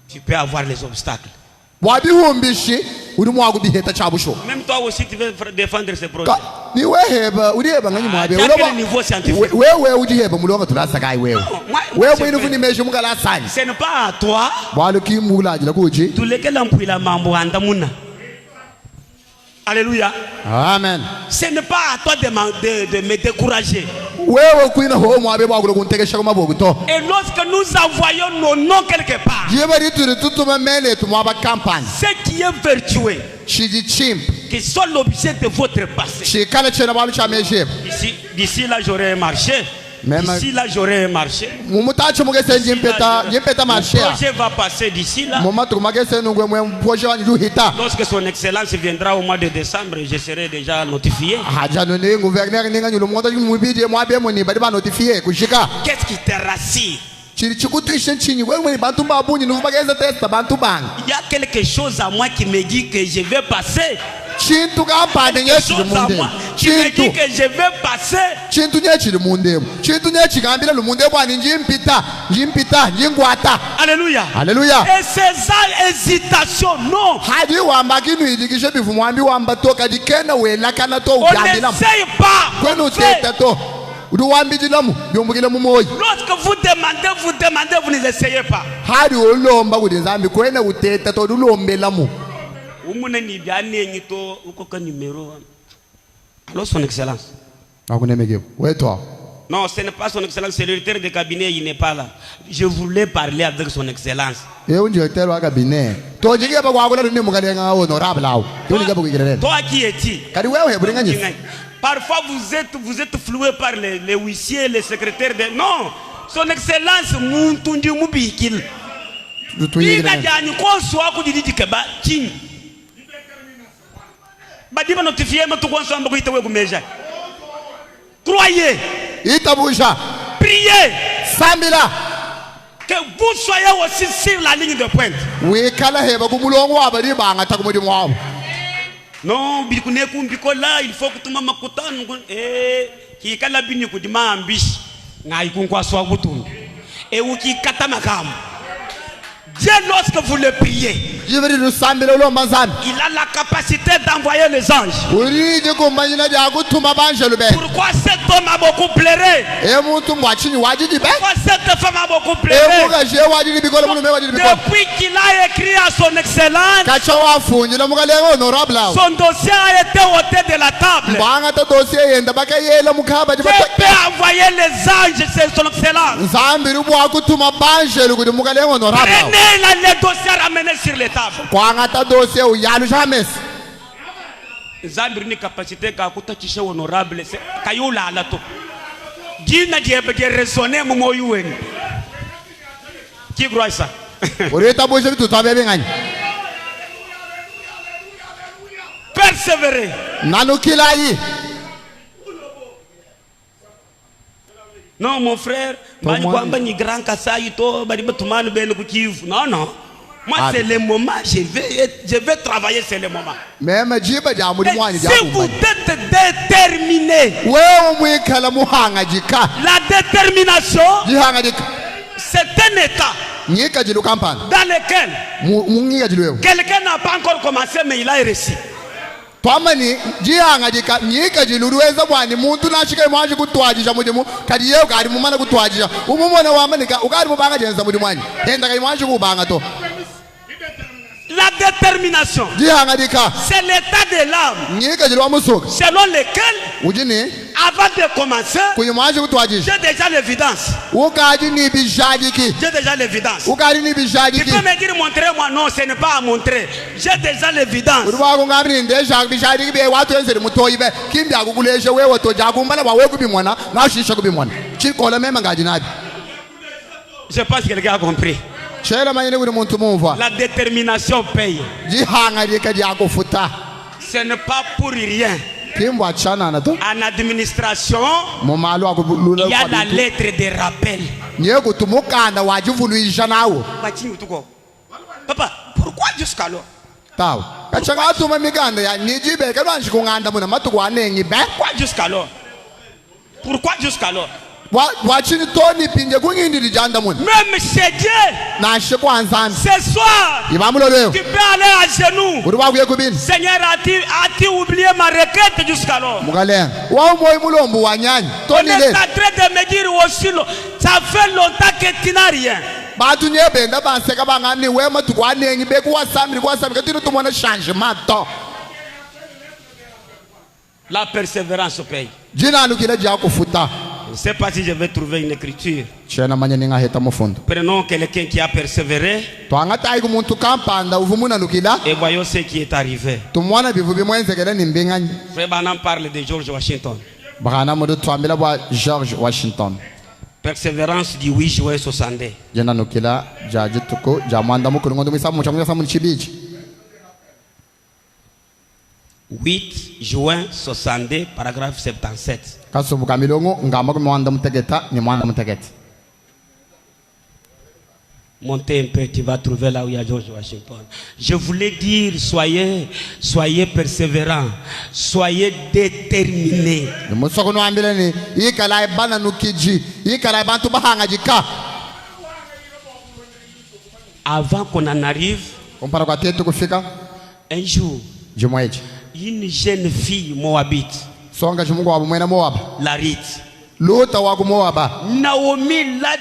Tu peux avoir les obstacles. Même toi aussi tu veux défendre ce projet. À quel niveau scientifique? Ce n'est pas à toi. Alléluia. Amen. Ce n'est pas à toi de me décourager. Et lorsque nous envoyons nos noms quelque part, ce qui est vertueux, qui soit l'objet de votre passé. D'ici là j'aurai marché. D'ici là j'aurai un marché. Le projet va passer d'ici là. Lorsque son excellence viendra au mois de décembre, je serai déjà notifié. Qu'est-ce qui te rassure? Il y a quelque chose à moi qui me dit que je vais passer. Quelque chose à moi qui me dit que je vais passer. Alléluia. Alléluia. Et ces hésitations, non. On n'essaye pas. Lorsque vous demandez, vous ne l'essayez pas. Alors son excellence. Non, ce n'est pas son excellence, c'est le directeur de cabinet, il n'est pas là. Je voulais parler avec son excellence. Ye directeur wa cabinet. To jige ba kwa kula ni mugalenga honorable lawo. To ni gabo kigirere. Toi qui es-tu? Kadi wewe hebringa nyi. Parfois vous êtes floué par les huissiers, les secrétaires de... Non, son excellence Muntundi Mubikil. Il a dit à Nico soit que dit que ba king. Badiba notifié ma tout ensemble qui te wewe kumeja. Croyez. Itabouja. Priez. Samila. Que vous soyez aussi sur la ligne de pointe. Oui, kala heba kumulongo abali banga takumudi mwabo. Non, bikune kumbikola, il faut que tu m'amakutane. Qui kala bini kudima ambishi. Ngai kunkwa swa butundu. Et où qui katamakam. Dieu, lorsque vous le priez, il a la capacité d'envoyer les anges. Pourquoi cet homme a beaucoup pleuré? Pourquoi cette femme a beaucoup pleuré? Depuis qu'il a écrit à son excellence, son dossier a été ôté de la table. Dieu peut envoyer les anges, c'est son excellence. Les dossiers ramenés sur les tables. Zambir ni capacité ka kutatisha honorable c'est kayula alato. Dina diebe de raisonner mo yuweni. Qui croit ça? Persévérer. Non, mon frère, non, non. Moi, c'est le moment, je vais travailler, c'est le moment. Mais si vous êtes déterminé, la détermination, c'est un état dans lequel quelqu'un n'a pas encore commencé, mais il a réussi. Twamani jihanga jika nyika jiluruweza bwani muntu nashika mwaje kutwajisha mudimu kadi yeo kadi mumana kutwajisha umumona wamanika ukadi mubanga jenza mudimu wanyi enda kai mwaje kubanga to. La détermination, c'est l'état de l'âme selon lequel, avant de commencer, j'ai déjà l'évidence. J'ai déjà l'évidence. Tu peux me dire montrez-moi, non, ce n'est pas à montrer. J'ai déjà l'évidence. Je pense que quelqu'un a compris. La détermination paye. Ce n'est pas pour rien. En administration, il y a la lettre de rappel. Papa, pourquoi jusqu'alors? Pourquoi jusqu'alors? Pourquoi jusqu'alors? Même chez Dieu, ce soir, tu peux aller à genoux. Seigneur, as-tu oublié ma requête jusqu'alors? On est en train de me dire aussi, ça fait longtemps que tu n'as rien. La persévérance paye. Je ne sais pas si je vais trouver une écriture. Prenons quelqu'un qui a persévéré et voyons ce qui est arrivé. Frère Branham parle de George Washington. Persévérance du 8 juin 62. 8 juin 62, paragraphe 77. Montez un peu, tu vas trouver là où il y a George Washington. Je voulais dire, soyez persévérants, soyez déterminés. Avant qu'on en arrive, un jour, une jeune fille moabite, la Rite, Naomi l'a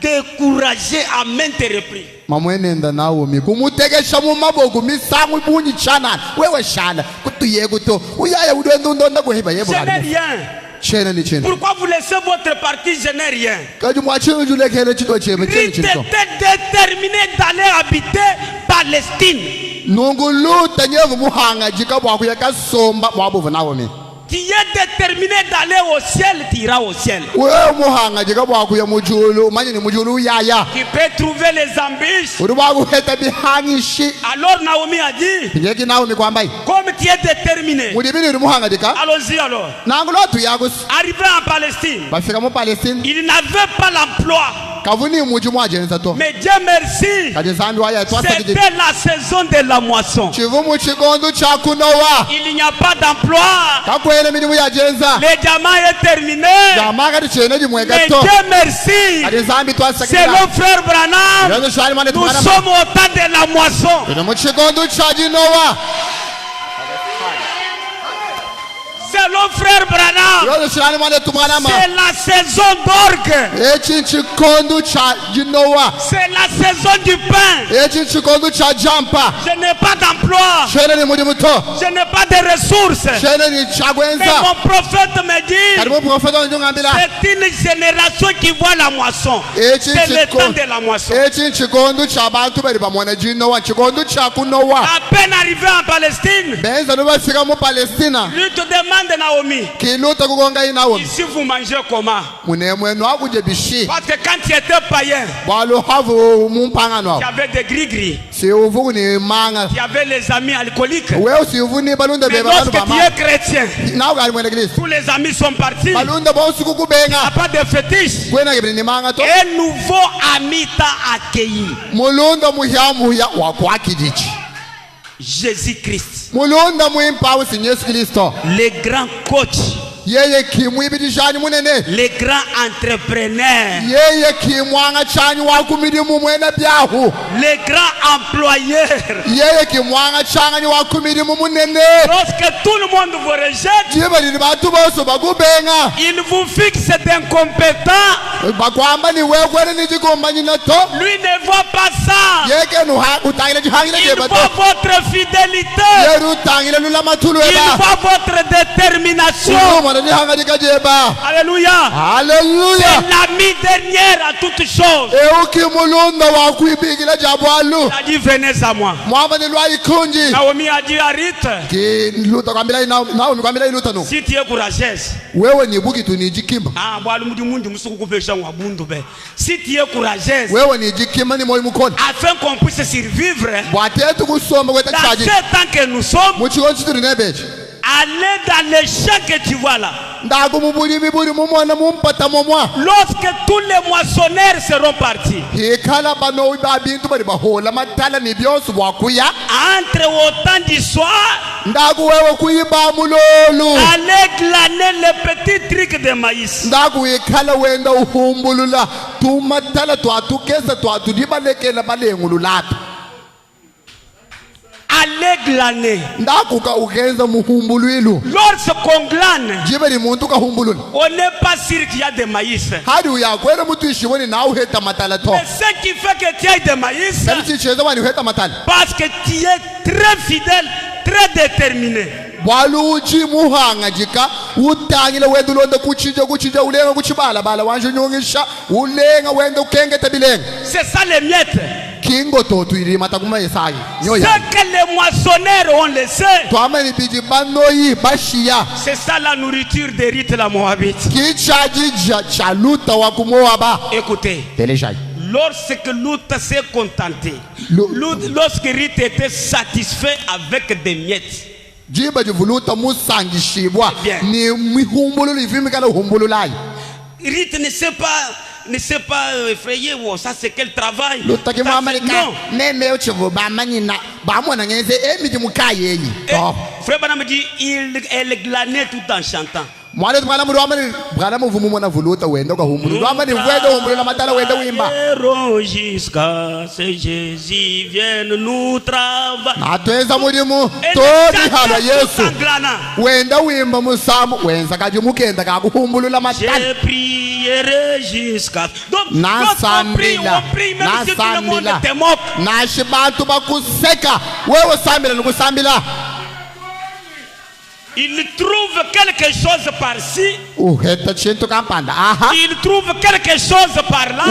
découragé à maintes reprises. mamwenenda Naomi kumutekesha mu maboko misangu bunyi chana wewe shana kutuye kuto uyaya udendo ndonda kuheba yebo Je n'ai rien. chena ni chena Pourquoi vous laissez votre parti? Je n'ai rien. kaji mwachinu jule kele chito cheme chene Ruth chito était déterminé d'aller habiter Palestine. nunguluta nyevu muhanga jika bwaku yakasomba bwabu Naomi Tu es déterminé d'aller au ciel, tu iras au ciel. wewe muhanga jika bwaku ya mujulu manye ni mujulu yaya Tu peux trouver les embûches. uri bwaku heta bihangishi Alors Naomi a dit, ngeki Naomi kwambai comme tu es déterminé, mudibini uri muhanga jika allons-y alors. nangulotu yakus Arrivé en Palestine, bafika mu Palestine il n'avait pas l'emploi. kavuni muji mwajenza to Mais Dieu merci, kaji zambi waya twasa c'était la saison de la moisson. chivumu chikondu cha kunowa Il n'y a pas d'emploi. kakwele milimu yajenza Le diamant est terminé. jamaa kati chene jimweka Mais to Dieu merci, kaji zambi twasa selon frère Branham, Yesu shali mane nous tumana sommes au temps de la moisson. ina mu chikondu cha jinowa Selon frère Branham, Yesu shali mane tumana ma c'est la saison d'orgue. echi chikondu cha jinowa C'est la saison du pain. echi chikondu cha jampa Je n'ai pas d'emploi. chene ni muji muto Je n'ai pas de ressources. chene ni Mais chagwenza mon prophète me dit, karibu profeta njungambila c'est une génération qui voit la moisson. echi C'est le temps chikondu de la moisson. echi chikondu cha bantu bali pamwana jinowa chikondu cha kunowa À peine arrivé en Palestine, benza nobafika mu Palestina lui te demande Naomi, kiluta kukonga Naomi ici vous mangez comment? munemwenu akuje bishi Parce que quand tu étais païen, bwalo havu mumpangano tu avais des gris-gris, siuvu ni manga tu avais les amis alcooliques. wewe siuvu ni balunda Mais beba lorsque bantu tu bama es chrétien, nawe kali mwene Kristo tous les amis sont partis. Il n'y balunda bonsu kukubenga a pas de fétiche. kwena kibini ni manga to Un nouveau ami t'a accueilli. mulunda muhya wakwakijiji Jésus-Christ, mulunda muimpawu si Yesu Kristo le grand coach, yeye kimwibidishanyi munene le grand entrepreneur, yeye kimwanga chanyi wakumilimu mwene byahu le grand employeur. yeye kimwanga chanyi wakumilimu munene Lorsque tout le monde vous rejette, jibalini bantu bose bakubenga il vous fixe d'incompétent. bakwamba ni wewe kwene ni chikomba nyina to Lui ne voit pas ça. yeke utangile chihangile Il jeba to voit votre fidélité. yeru utangile lula matulu Il eba voit votre détermination. mwana ni hanga jeba Alléluia. haleluya C'est l'ami dernier à toutes choses. eukimulunda wakuibigila jabwalu Il a dit venez à moi. mwamba ni lwa ikunji Naomi a dit arrête. kiluta kwambila Naomi kwambila iluta no Si tu es courageuse. wewe ni buki tu ni jikimba Ah, bwali mudi mundu musuku kupesha wabundu be. Si tu es courageuse. wewe ni jikimba ni moyo mukona Afin qu'on puisse survivre. bwatetu kusomba kweta Dans chaji ce temps que nous sommes, muchiko chituri nebeje allez dans les champs que tu vois là. ndaku mubulimi buli mumwana mumpata momwa Lorsque tous les moissonneurs seront partis, hikhala bano babintu bali bahola matala ni byose bwakuya entre au temps du soir, ndaku wewe kuyiba mulolu allez glaner les petits trucs de maïs. ndaku hikhala wenda uhumbulula tumatala twatukesa twatudibalekela balengululapha Allez glaner. ndaku ka ukenza muhumbulwilu Lorsqu'on glane, jibe ni muntu kahumbulula on n'est pas sûr qu'il y a de maïs. hadi uyakwela mutu ishiboni na uheta matala to Mais ce qui fait que tu aies de maïs, kali cheza wani uheta matala parce que tu es très fidèle, très déterminé. bwaluji muhanga jika utangile wenda ulonda kuchija ulenga kuchibalabala wanje nyongisha ulenga wenda ukengeta bilenga C'est ça les miettes. kingo totu ilima takuma yesayi Ce nyoya que les moissonneurs ont laissé, twama ni biji banoyi bashiya c'est ça la nourriture des rites la Moabite. kichaji chaluta wa kumoaba Écoutez, telejai lorsque Lot s'est contenté, lorsque Ruth était satisfait avec des miettes, jiba jivuluta musangishibwa Bien. ni mihumbululu ivimikala uhumbululayi Ruth ne s'est pas effrayé. Oh, ça c'est quel travail. lutaki Ça, mwamalika non. meme uchivu bamanyina bamona ngeze emiji mukayeyi Et Frère Branham dit elle glanait tout en chantant. Mwale tumala murwama ni bwana muvumu mwana voluta wenda kwa humulu. Rwama ni wenda humulu na matala wenda wimba. Jusqu'à ce Jésus vienne nous travailler. Natweza mulimu todi hala Yesu. Wenda wimba musamu wenza kajumukenda kakuhumbulu la matala. Je prierai jusqu'à. Donc on prie même si tout le monde te moque. Nashibatu bakuseka. Wewe sambila nukusambila. Il trouve quelque chose par-ci. Il trouve quelque chose par-là.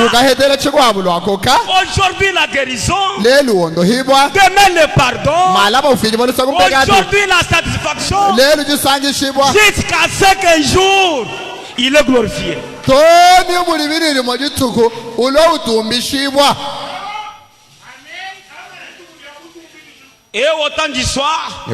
Aujourd'hui la guérison. Demain le pardon. Aujourd'hui la satisfaction. Jusqu'à ce qu'un jour il est glorifié. Et au temps du soir,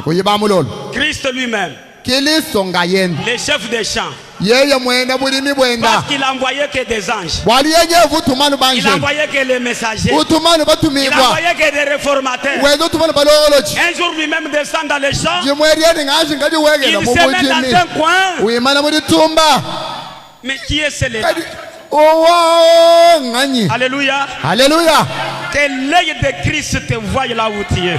Christ lui-même, le chef des champs, parce qu'il envoyait que des anges, il envoyait que les messagers, il envoyait que des réformateurs. Un jour lui-même descend dans les champs, il se met dans un coin. Mais qui est celui-là? Alléluia. Alléluia. Que l'œil de Christ te voie là où tu es.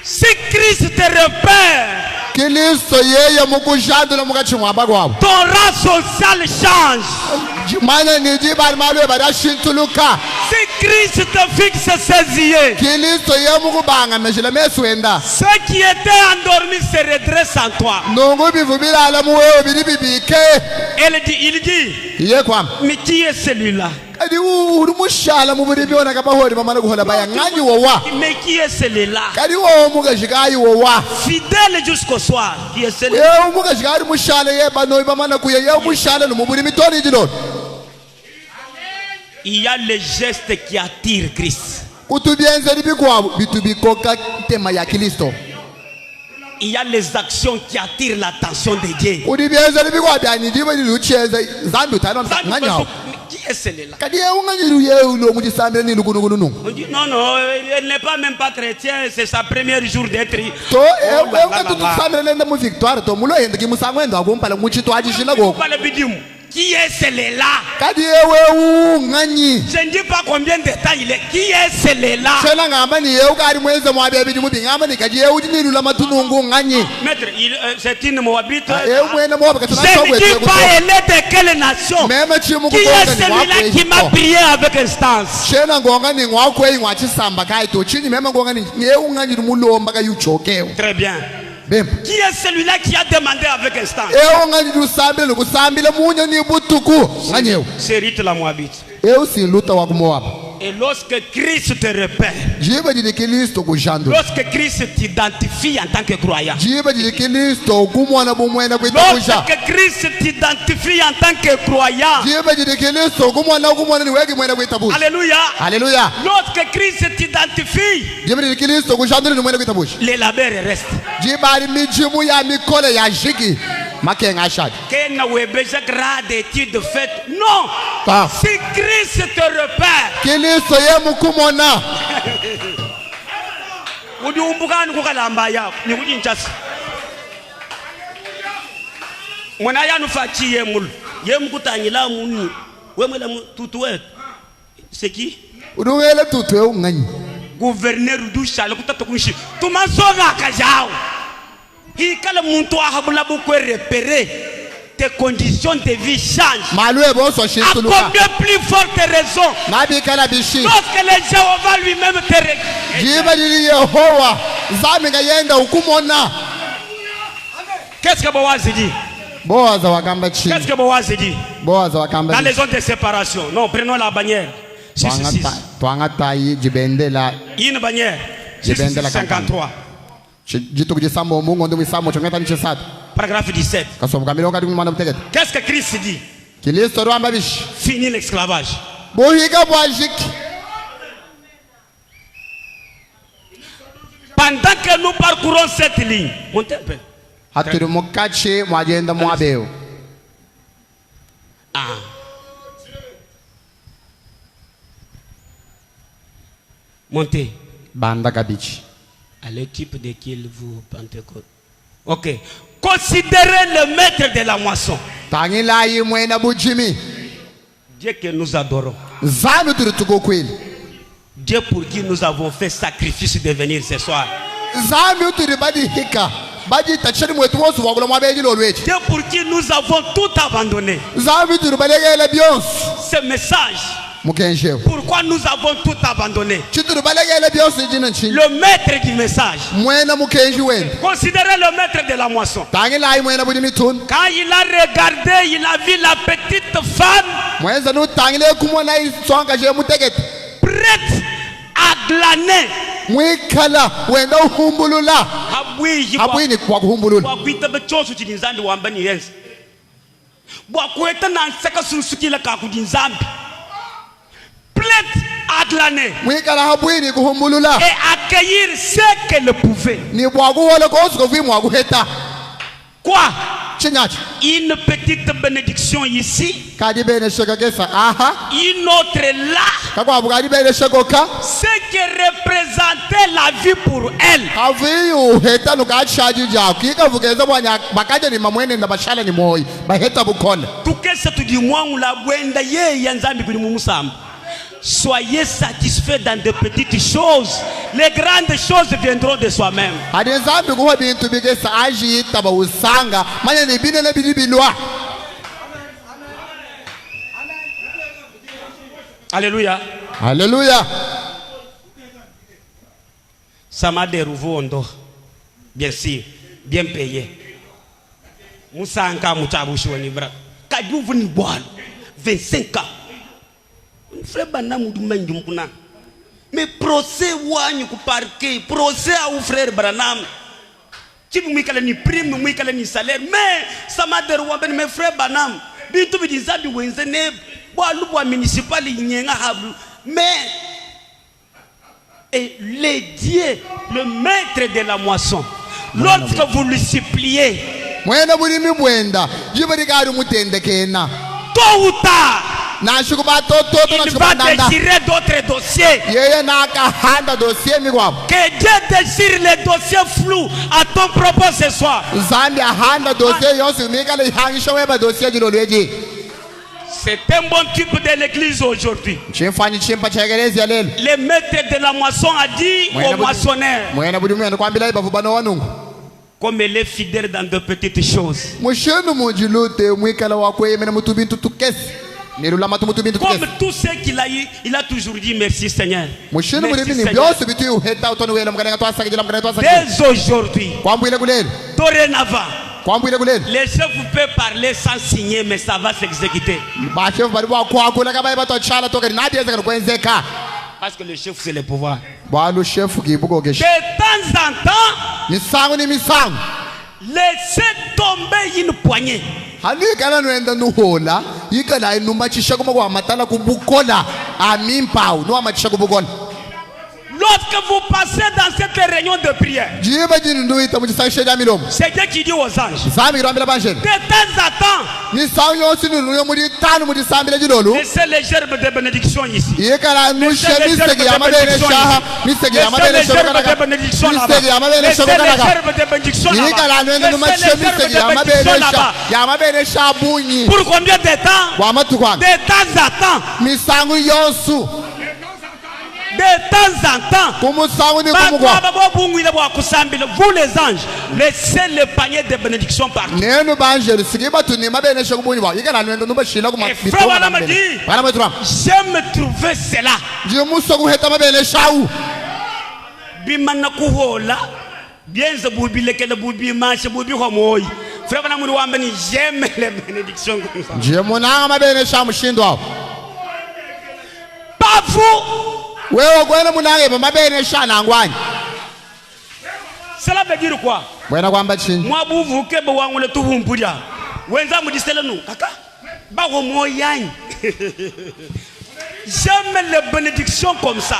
Si Christ te repère, ton rang social change. Si Christ te fixe ses yeux, ceux qui étaient endormis se redressent en toi. Il dit, mais qui est celui-là? Mais qui est celui-là? Fidèle jusqu'au soir. Qui est celui-là? Il y a les gestes qui attirent Christ. Il y a les actions qui attirent l'attention de Dieu. Qui est celui-là? On dit non, non, elle n'est pas même pas chrétien, c'est sa première jour d'être. Qui est celui-là? Je ne dis pas combien de temps il est. Qui est celui-là? Maître, c'est une Moabite. Je ne dis pas elle est de quelle nation. Qui est celui-là qui m'a prié avec instance? Très bien. Qui est celui-là qui a demandé avec instance? C'est Rite la Moabite. Et lorsque Christ te repère, lorsque Christ t'identifie en tant que croyant, lorsque Christ t'identifie en tant que croyant, alléluia, alléluia, lorsque Christ t'identifie, les labeurs restent. Non, si Christ te repère, c'est qui? Gouverneur du Chal, tout le tes conditions de vie changent. À combien plus forte raison lorsque le Jéhovah lui-même te regarde. Qu'est-ce que Boaz dit? Qu'est-ce que Boaz dit? Dans les zones de séparation. Non, prenons la bannière. 666. Une bannière. 653. Paragraphe 17. Qu'est-ce que Christ dit? Fini l'esclavage. Pendant que nous parcourons cette ligne, montez un peu. Ah. Montez. À le type de qui vous Pentecôte. Ok. Considérez le maître de la moisson. Dieu que nous adorons. Dieu pour qui nous avons fait sacrifice de venir ce soir. Dieu pour qui nous avons tout abandonné. Ce message. Pourquoi nous avons tout abandonné? Le maître du message. Considérez le maître de la moisson. Quand il a regardé, il a vu la petite femme prête à glaner. Prête à glaner et accueillir ce qu'elle pouvait. Quoi? Une petite bénédiction ici, une autre là. Ce qui représentait la vie pour elle. Soyez satisfaits dans de petites choses. Les grandes choses viendront de soi-même. Alléluia. Alléluia. Ça m'a dérouvé, bien sûr, bien payé. Moussanka Moutabouchou Nibra. Kadou venu boire 25 ans. Frère Banam mais procès ouagne ku parquet, procès à ou frère Branham. Tu me mets ni prime, nous mets ni salaire, mais ça m'a déroué, mais frère Banam, bientôt me disait du Wenzene, bois le bois municipal, mais et les dieux, le maître de la moisson, lorsque vous lui suppliez, tôt ou tard, il va désirer d'autres dossiers. Que Dieu désire les dossiers flous à ton propos ce soir. C'est un bon type de l'église aujourd'hui. Le maître de la moisson a dit au moissonneur, comme elle est fidèle dans de petites choses, comme tout ce qu'il a eu, il a toujours dit merci Seigneur. Merci, Seigneur. Dès aujourd'hui, dorénavant, les chefs peuvent parler sans signer, mais ça va s'exécuter. Parce que le chef, c'est le pouvoir. De temps en temps, laissez tomber une poignée. Lorsque vous passez dans cette réunion de prière, c'est Dieu qui dit aux anges, de temps en temps, laissez les gerbes de bénédiction ici. Laissez les gerbes de bénédiction ici. Laissez les gerbes de bénédiction là-bas. Laissez les gerbes de bénédiction là-bas. Pour combien de temps? De temps en temps. De temps en temps, vous les anges, laissez le panier de bénédiction partout. Et frère m'a dit, j'aime trouver cela. Frère j'aime les bénédictions comme ça. Pas vous. Cela veut dire quoi? Moi, vous que vous tout vous pouya. Wenza me dit cela nous. Kaka. Ba wo moyan. J'aime les bénédictions comme ça.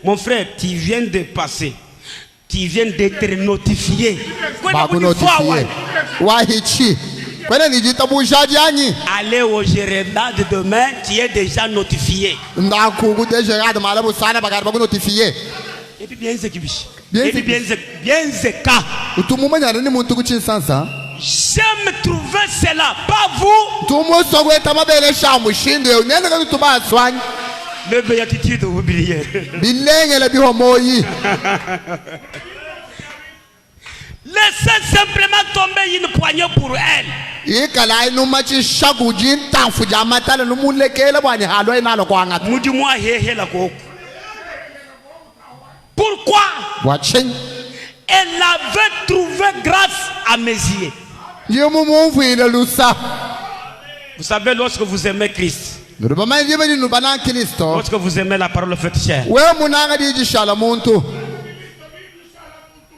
Mon frère, tu viens de passer. Tu viens d'être notifié. Allez au Jérémia de demain, tu es déjà notifié. Et puis bien c'est qui biche. Et puis bien c'est cas. J'aime trouver cela, pas vous. Le béatitude oublié. Laissez simplement tomber une poignée pour elle. Pourquoi? Elle avait trouvé grâce à mes yeux. Vous savez, lorsque vous aimez Christ, lorsque vous aimez la parole faite chère,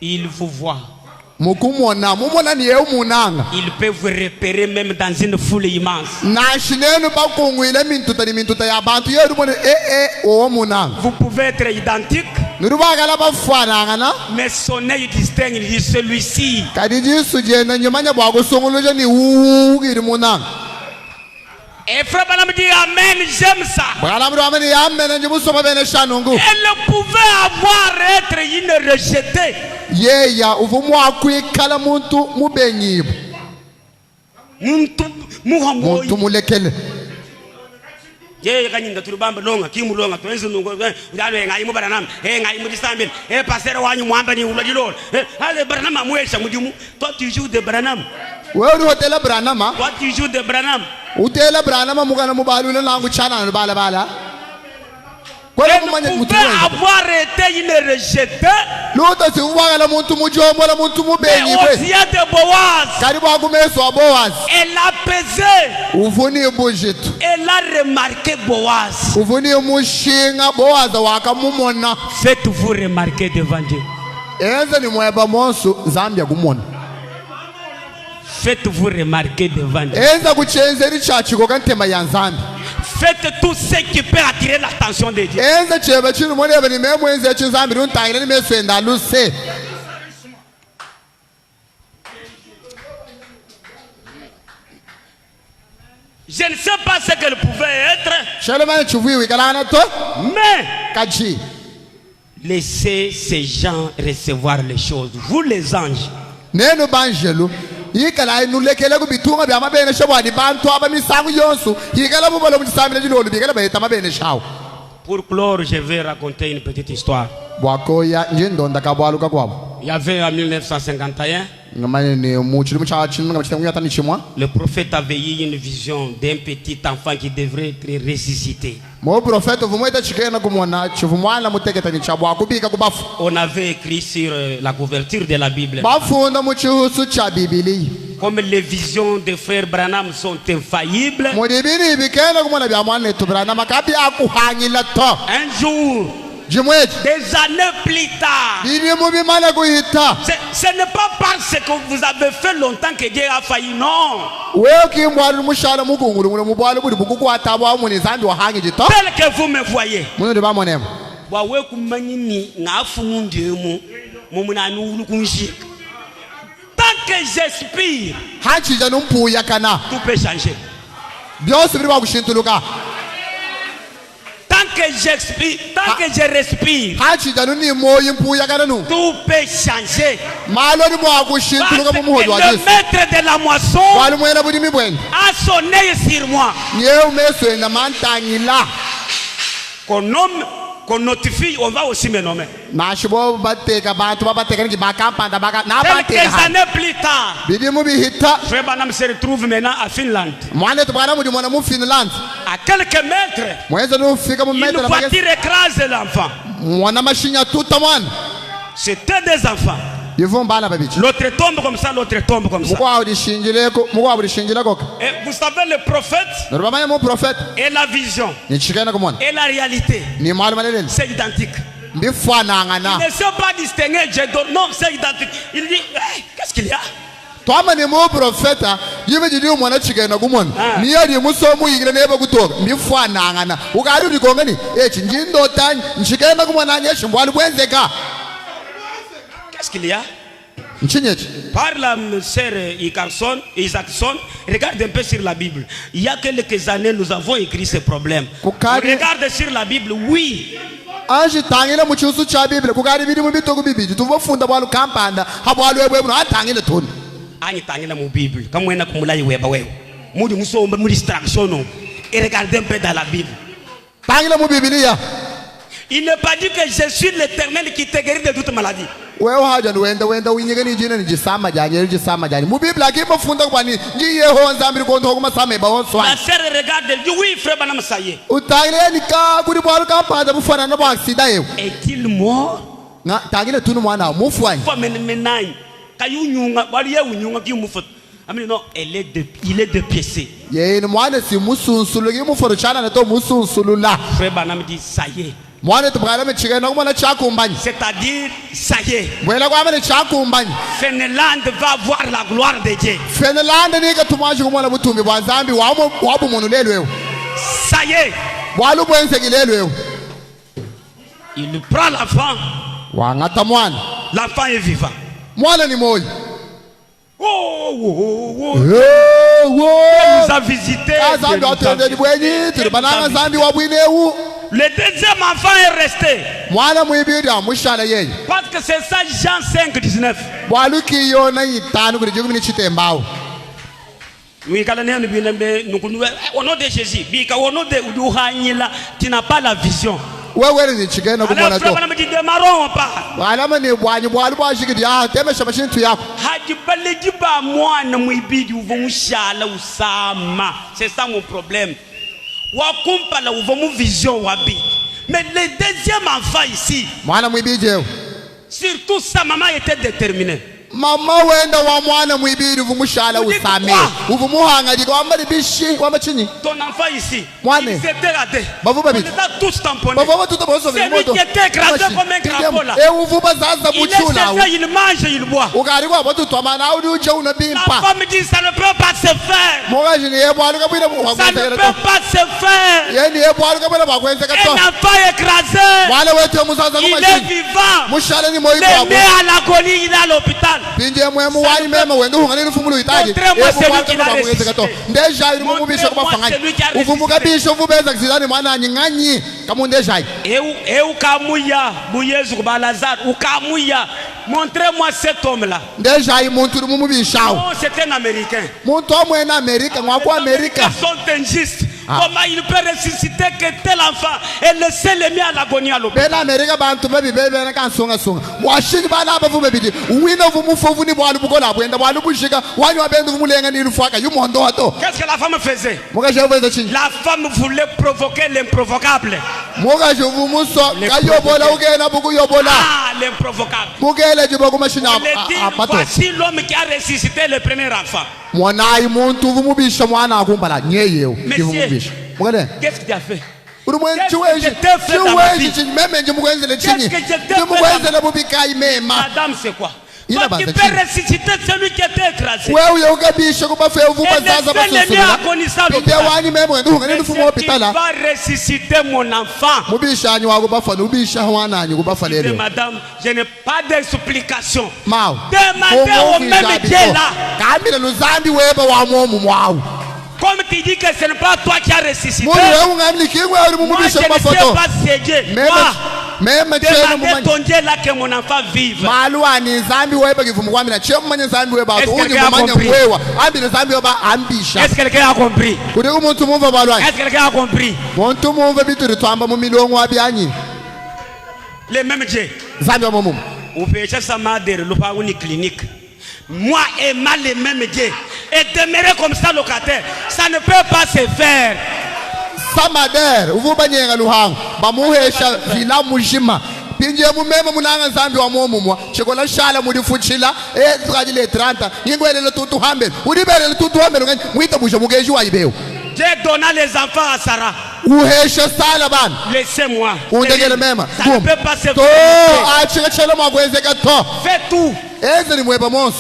il vous voit. Il peut vous repérer même dans une foule immense. Vous pouvez être identique, mais son œil distingue celui-ci. Et Frère Branham dit Amen, j'aime ça. Elle pouvait être une rejetée. Toi tu joues de Branham. Toi tu joues de Branham. Elle pouvait avoir été une rejetée, mais aux yeux de Boaz, elle apaisait. Elle a remarqué Boaz. Faites-vous remarquer devant Dieu. Faites-vous remarquer devant Dieu. Faites tout ce qui peut attirer l'attention de Dieu. Je ne sais pas ce qu'elle pouvait être, mais laissez ces gens recevoir les choses. Vous les anges, pour clore, je vais raconter une petite histoire. Il y avait en 1951, le prophète avait eu une vision d'un petit enfant qui devrait être ressuscité. On avait écrit sur la couverture de la Bible, comme les visions des frères Branham sont infaillibles, un jour, des années plus tard, ce n'est pas parce que vous avez fait longtemps que Dieu a failli, non. Tel que vous me voyez, tant que j'expire, tout peut changer. Tant que j'expire, tant que je respire, tout peut changer. Le maître de la moisson a son œil sur moi. Qu'on notifie, on va aussi me nommer. Quelques années plus tard, Frère Branham se retrouve maintenant à Finlande. À quelques mètres, une voiture écrase l'enfant. C'était des enfants. L'autre tombe comme ça, l'autre tombe comme ça. Et vous savez, le prophète et la vision et la réalité, c'est identique. Il ne sait pas distinguer. Non, c'est identique. Il dit, hey, qu'est-ce qu'il y a? Qu'est-ce qu'il y a? Par la sœur Isaacson, regarde un peu sur la Bible. Il y a quelques années, nous avons écrit ce problème. Regarde sur la Bible, oui. Anji tangile muchusu cha Bible kukari bidi mubito kubibiji tuvofunda bwalu kampanda habwalu webwe atangile tuni ani tangile mu Bible kamwena kumulayi weba wewe mudi musomba mu distraction et regardez un peu dans la Bible tangile mu Biblia. Il n'est pas dit que je suis l'Éternel qui te guérit de toute maladie. Wewe haja wenda unyigeni jina nijisama jani mu Biblia kimofunda kwani nji yehonza mbiri konto kuma same ba wonswa. La sœur regarde dit oui frère banam saye. Utangile ni ka kuri bwalu kampanda bufana na bwaksida yewe. Est-il mort? Nga tangile tunu mwana mufwani. Fa menai. Kayunyunga bali ye unyunga ki mufot. Amini non, il est dépiécé. Ye ni mwana si musunsulu ki muforo chana na to musunsulu la. Frère banam dit ça y est. C'est-à-dire, ça y est. Fénéland va voir la gloire de Dieu. Ça y est. Il prend l'enfant. L'enfant est vivant. Oh, nous a visité. Le deuxième enfant est resté. Parce que c'est ça Jean 5, 19. Au nom de Jésus, tu n'as pas la vision. Alors, démarrons pas. C'est ça mon problème. Mais le deuxième enfant ici, surtout sa maman était déterminée. Mama wenda wa mwana mwibiri vumushala usame uvumuhanga diko amari bishi wamachini ton enfant ici mwane c'était raté bavu babiti tous tamponnés bavu tout boso c'est lui qui était écrasé comme un crapaud là uvuba zaza muchula il mange il boit ukari kwa watu twamana udi uje unabimpa la femme dit ça ne peut pas se faire mogaji ni yebo aluka bwina ça ne peut pas se faire yeni yebo aluka bwina bakwenza kato un enfant écrasé wale wetu musaza il est vivant mushale ni moyo kwa mais à l'agonie il est à l'hôpital pinje mwemu wali mema wende hunganini fumulu itaji ndeja iri mumubisha kubafanganya uvumuka bisho vubeza kizidani mwana anyinganyi kamu ndeja eu kamuya buyezu kuba Lazare ukamuya montrez-moi cet homme là ndeja muntu iri mumubishawo non c'est un américain muntu omwe na Amerika mwako Amerika sont injustes. Comment il peut ressusciter que tel enfant et laisser les miens à l'agonie à l'hôpital? Ben Amerika bantu babi bebe na kansonga songa. Washiki bana bavu bebidi. Wino vumufovu ni bwalu bukola bwenda bwalu bushika. Wanyu abendu vumulenga ni rufuaka yumondo ato. Qu'est-ce que la femme faisait? La femme voulait provoquer l'improvocable. Kayobola ugena buku yobola. Ah, l'improvocable. Mugele jiboku mashina apato. Voici l'homme qui a ressuscité le premier enfant. Mwanai muntu vumubisha mwana akumbala nyeyeo. Qu'est-ce que tu as fait? Madame, c'est quoi? Toi qui peux ressusciter celui qui était écrasé. Et laisser les miens agonisants. Il va ressusciter mon enfant. Madame, je n'ai pas d'explication. Demandez au même Dieu là. Comme tu dis que ce n'est pas toi qui as ressuscité. Moi, je ne sais pas c'est Dieu. Demandez ton Dieu là que mon enfant vive. Est-ce que quelqu'un a compris? Est-ce que quelqu'un a compris? Le même Dieu. Vous pouvez chercher ça madère, une clinique. Moi aimant le même Dieu et demeurer comme ça locataire, ça ne peut pas se faire. Samader, uvubanyenga luhang, bamuhesha vila mujima. Pinje mumema munanga zambi wa momumwa, chekola shala mudifuchila, tukajile 30, ngwele tutu hambe, udibele tutu hambe, mwita busha mugeji wa ibeo. J'ai donné les enfants à Sarah. Uhesha sala ban. Laissez-moi. Undegele mema. Ça ne peut pas se faire. Fais tout. Ezeli mweba monso.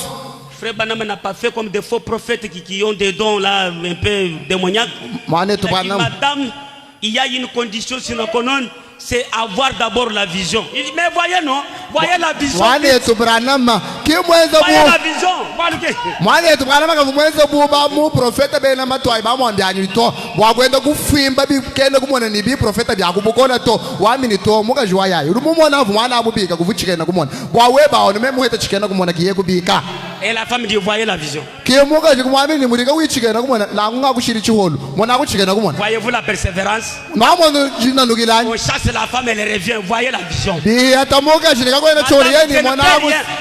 Frère Banam n'a pas fait comme des faux prophètes qui ont des dons là un peu démoniaques. Madame, il y a une condition sur la colonne. c'est avoir d'abord la vision. Il dit, mais voyez non, voyez la vision. Mwanetu Branham kimwenza Voyez bu la vision. Voilà. Mwanetu Branham kavumwenza bu ba mu profeta bena matwai ba mwambyani to bwakwenda kufimba bikenda kumona ni bi profeta byakubukola to wamini to mukajwa yayo lumumona avumana abubika kuvuchikena kumona bwaweba ono memuheta chikena kumona kiye kubika. Et la femme dit, voyez la vision. Kimuka kumwamini ni murika wichikena kumona la ngakushiri chiholo mona kuchikena kumona. Voyez-vous la persévérance? Namono jina lugilani. On chasse la femme, elle revient. Voyez la vision.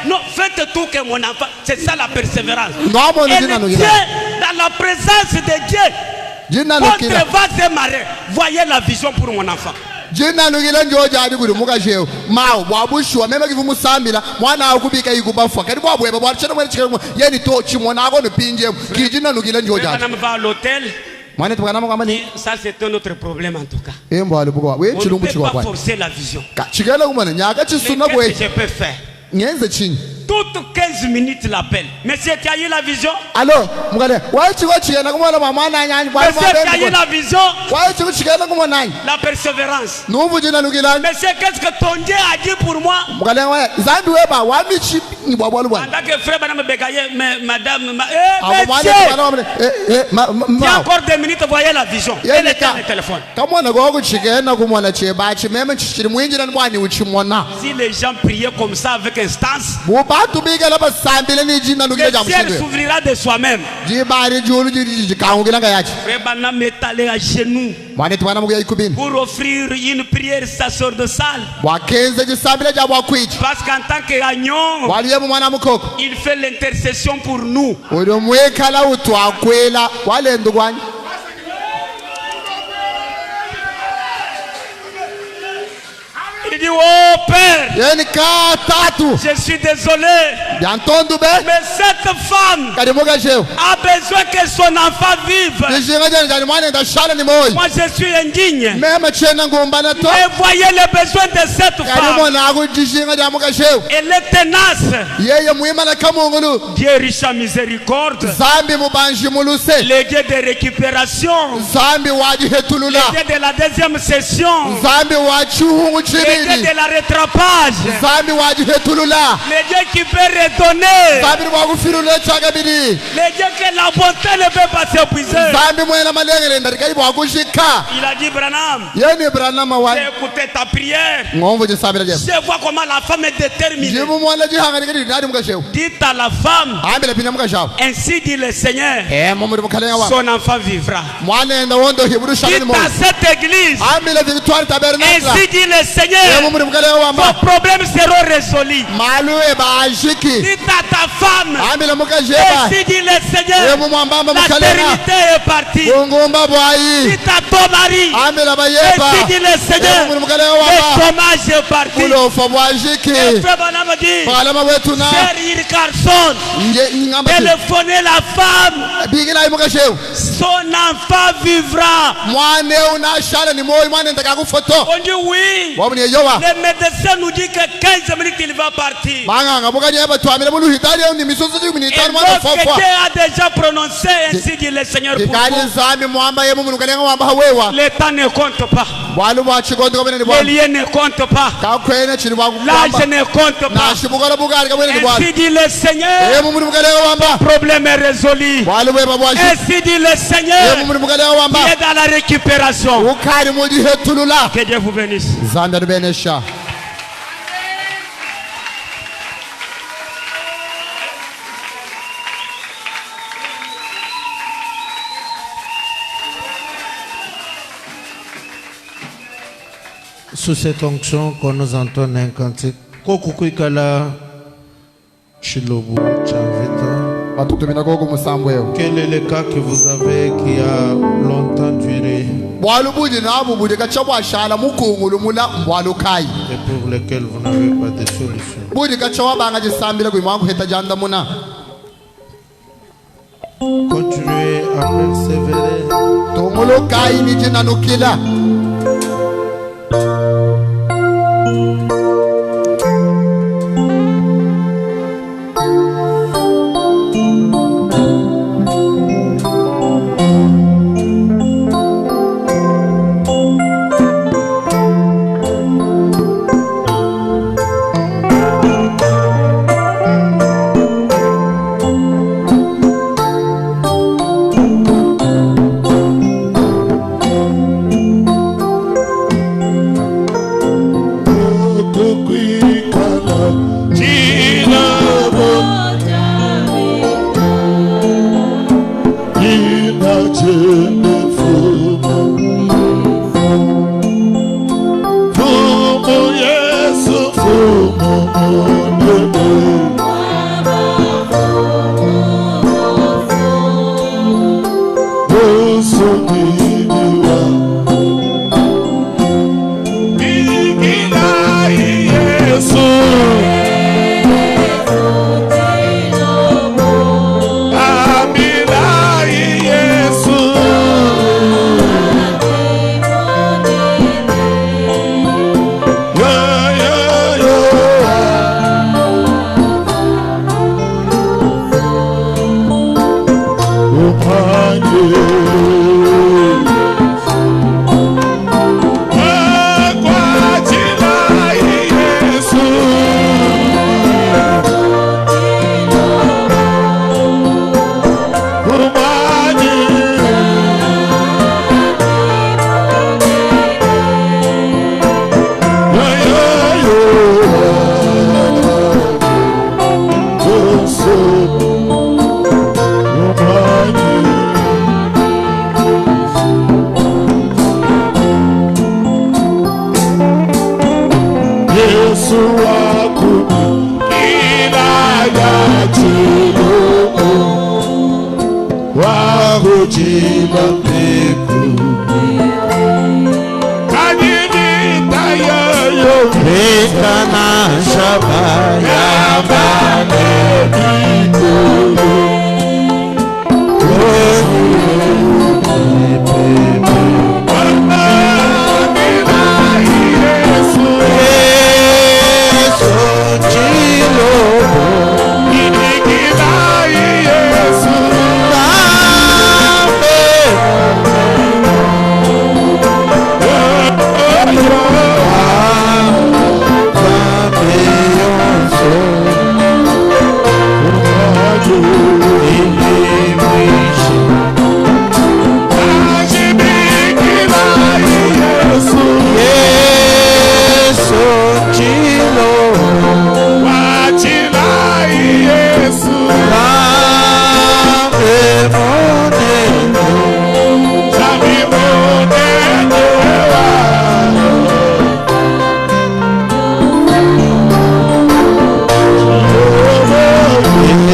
Non, faites tout que mon enfant. C'est ça la persévérance. Elle est dans la présence de Dieu. Contre vents et marées. Voyez la vision pour mon enfant. Jina lugila njojadi kuri mukajeo mawo wabushwa mema kivumusambila mwana akubika ikubafa kadi bwabweba bwachana mwana chikemo yeni to chimona ako nopinje kijina lugila njojadi on va à l'hôtel. Ça c'est un autre problème en tout cas. On ne peut pas forcer la vision. Mais qu'est-ce que je peux faire? Toutes 15 minutes l'appel. Monsieur, tu as eu la vision? Alors, monsieur, tu as eu la vision? La persévérance. Monsieur, qu'est-ce que ton Dieu a dit pour moi? En tant que frère, madame, il y a encore 2 minutes, voyez la vision. Elle est dans le téléphone. Si les gens priaient comme ça avec instance, le ciel s'ouvrira de soi-même. Frère Branham est allé à genoux pour offrir une prière sacerdotale. Parce qu'en tant qu'agneau, il fait l'intercession pour nous. Il dit, oh Père, je suis désolé, mais cette femme a besoin que son enfant vive. Moi je suis indigne. Et voyez les besoins de cette femme. Elle est tenace. Dieu riche en miséricorde. Le Dieu de récupération. Le Dieu de la deuxième session. Le Dieu de la rattrapage. Le Dieu qui peut redonner. Le Dieu que la bonté ne peut pas s'épuiser. Il a dit, Branham, j'ai écouté ta prière. Je vois comment la femme est déterminée. Dites à la femme, ainsi dit le Seigneur, son enfant vivra. Dites à cette église, ainsi dit le Seigneur, vos problèmes seront résolus. Dites à ta femme, ainsi dit le Seigneur, la stérilité est partie. Dites à ton mari, ainsi dit le Seigneur, le chômage est parti. Et Frère Branham dit, cher Carson, téléphonez la femme, son enfant vivra. On dit oui. Le médecin nous dit que 15 minutes il va partir. Et Dieu a déjà prononcé, ainsi dit le Seigneur pour vous. Le temps ne compte pas. Les liens ne comptent pas. L'âge ne compte pas. Ainsi dit le Seigneur, le problème est résolu. Ainsi dit le Seigneur, qui est dans la récupération. Que Dieu vous bénisse. Sous cette onction qu'on nous entend un cantique. Kokukuikala Chilobu Chavita. Quel est le cas que vous avez qui a longtemps duré et pour lequel vous n'avez pas de solution? Continuez à persévérer.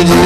Ele